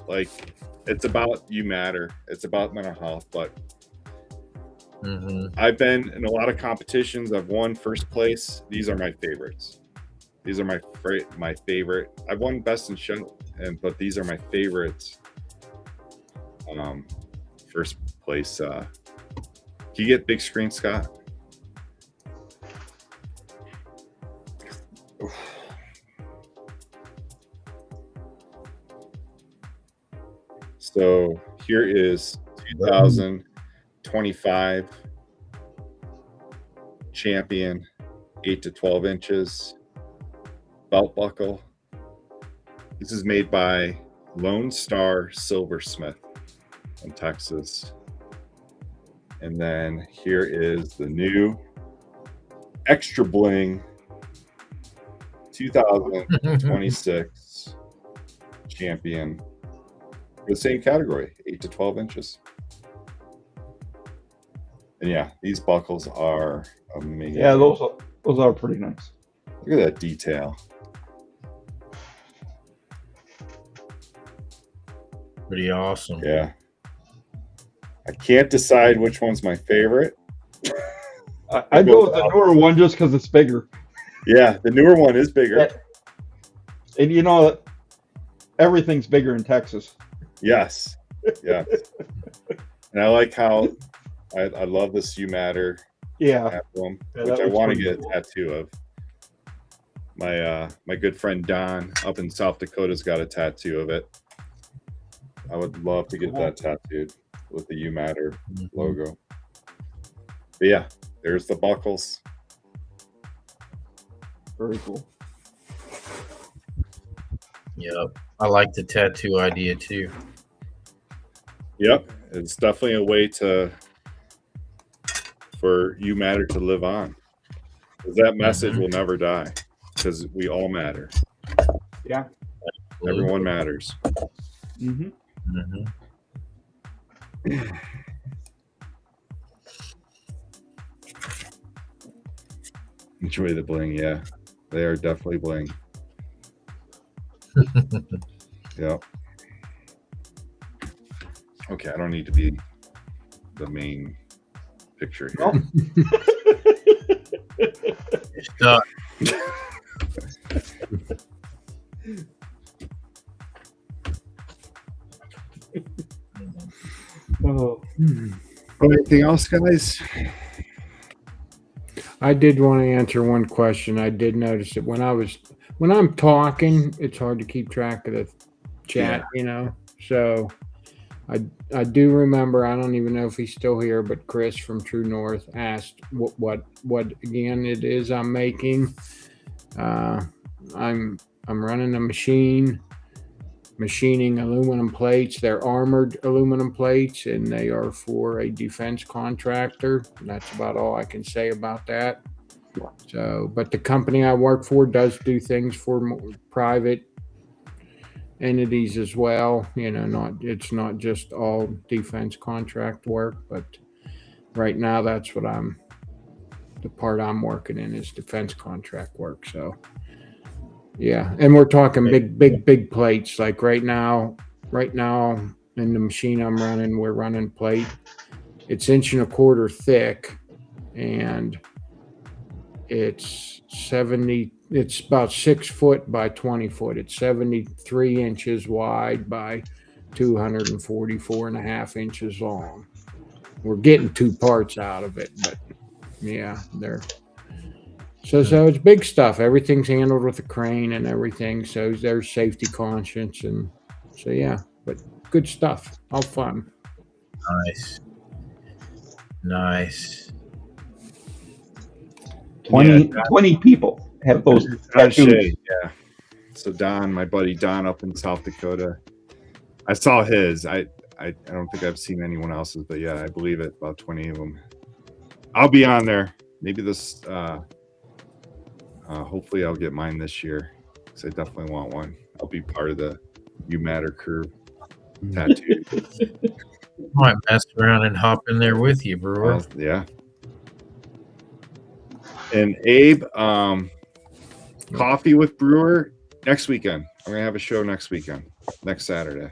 Like it's about You Matter. It's about mental health, but I've been in a lot of competitions. I've won first place. These are my favorites. These are my favorite. I've won best in show, but these are my favorites. First place. Can you get big screen, Scott? So here is 2025 champion, 8 to 12 inches belt buckle. This is made by Lone Star Silversmith in Texas. And then here is the new extra bling 2026 champion for the same category, 8 to 12 inches. And yeah, these buckles are amazing. Yeah, those are pretty nice. Look at that detail. Pretty awesome. Yeah. I can't decide which one's my favorite. I go with the newer one just because it's bigger. Yeah, the newer one is bigger. And everything's bigger in Texas. Yes. And I like how I love this You Matter emblem, which I want to get a tattoo of. My good friend Don up in South Dakota's got a tattoo of it. I would love to get that tattooed with the You Matter logo. But yeah, there's the buckles. Very cool. Yep. I like the tattoo idea too. Yep. It's definitely a way for You Matter to live on. Because that message will never die. Because we all matter. Yeah. Everyone matters. Enjoy the bling, yeah. They are definitely bling. Yep. Okay, I don't need to be the main picture here. Stuck. Oh, Anything else, guys? I did want to answer one question. I did notice that when I'm talking, it's hard to keep track of the chat, So I do remember, I don't even know if he's still here, but Chris from True North asked what again it is I'm making. I'm running a machining aluminum plates. They're armored aluminum plates, and they are for a defense contractor. That's about all I can say about that. So, but the company I work for does do things for private entities as well. It's not just all defense contract work, but right now that's the part I'm working in is defense contract work. So yeah, and we're talking big plates. Like right now in the machine I'm running, we're running plate. It's 1.25 inches thick, and it's about 6 foot by 20 foot. It's 73 inches wide by 244.5 inches long. We're getting 2 parts out of it, but yeah, so it's big stuff. Everything's handled with a crane and everything. So there's safety conscience, and so yeah, but good stuff. All fun. Nice. 20 people have those tattoos. Yeah. So Don, my buddy Don up in South Dakota, I saw his. I don't think I've seen anyone else's, but yeah, I believe it. About 20 of them. I'll be on there. Maybe this. Hopefully, I'll get mine this year because I definitely want one. I'll be part of the You Matter crew tattoo. Might mess around and hop in there with you, Brewer. Yeah. And Abe, Coffee with Brewer next weekend. I'm gonna have a show next Saturday.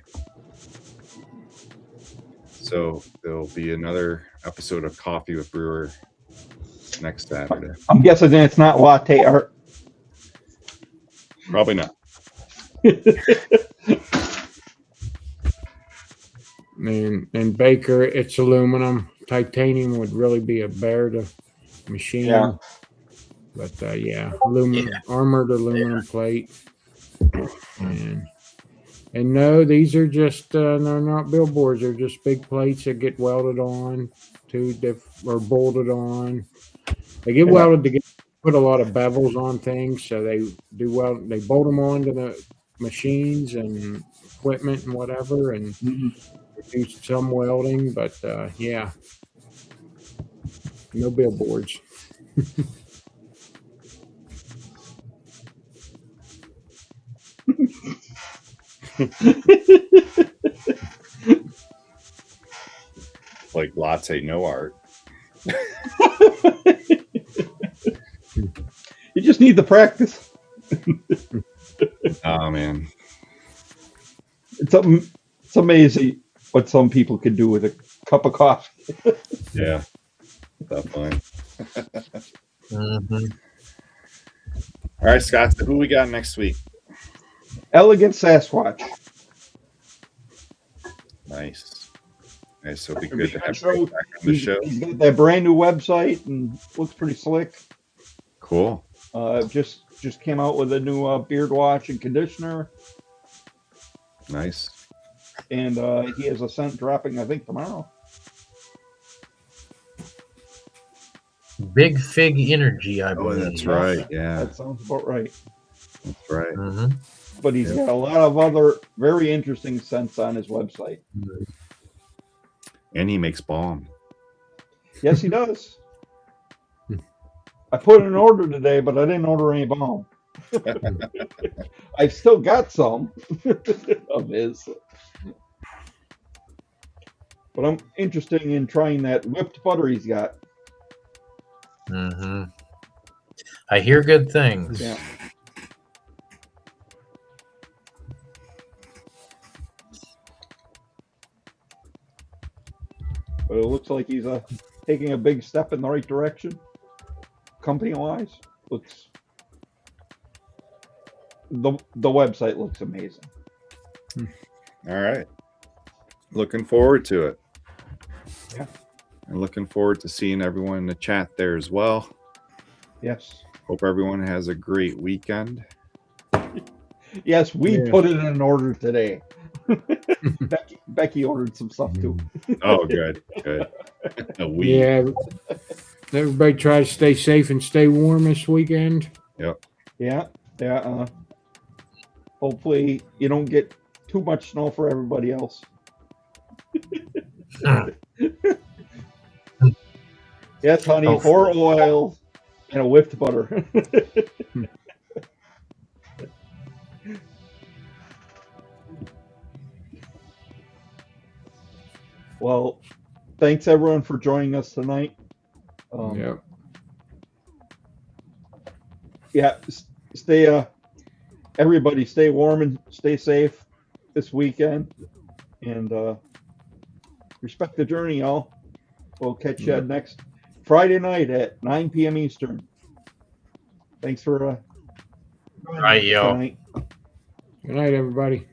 So there'll be another episode of Coffee with Brewer next Saturday. I'm guessing it's not latte art. Probably not. And Baker, it's aluminum. Titanium would really be a bear to machine. Yeah. But armored aluminum plate. And no, these are just they're not billboards. They're just big plates that get welded on or bolted on. They get welded to put a lot of bevels on things, so they bolt them onto the machines and equipment and whatever, and do some welding. But yeah, no billboards. Like latte, no art. You just need the practice. Oh man, it's amazing what some people can do with a cup of coffee. yeah, definitely. Mm-hmm. All right, Scott. So who we got next week? Elegant Sasquatch. Nice. So it'll be good to have show. Greg back on the show. He's got that brand new website and looks pretty slick. Cool. Just came out with a new beard wash and conditioner. Nice. And he has a scent dropping, I think, tomorrow. Big Fig Energy, I believe. That's right. Yeah, That sounds about right. that's right. Mm-hmm. But he's got a lot of other very interesting scents on his website. And he makes balm. Yes, he does. I put an order today, but I didn't order any balm. I've still got some of his. But I'm interested in trying that whipped butter he's got. Mm-hmm. I hear good things. Yeah. But it looks like he's taking a big step in the right direction. company wise, looks the website looks amazing. All right. Looking forward to it. Yeah. And looking forward to seeing everyone in the chat there as well. Yes. Hope everyone has a great weekend. Yes, we Yeah. put it in order today. Becky ordered some stuff too. Oh, good. Good. Yeah. Everybody try to stay safe and stay warm this weekend. Yep. Yeah. Yeah. Hopefully you don't get too much snow for everybody else. Yes, honey, Hopefully. 4 oils and a whipped butter. Well, thanks everyone for joining us tonight. Yep. Yeah, stay everybody stay warm and stay safe this weekend, and respect the journey, y'all. We'll catch you next Friday night at 9 p.m. Eastern. Thanks for joining Right, us y'all. tonight. Good night, everybody.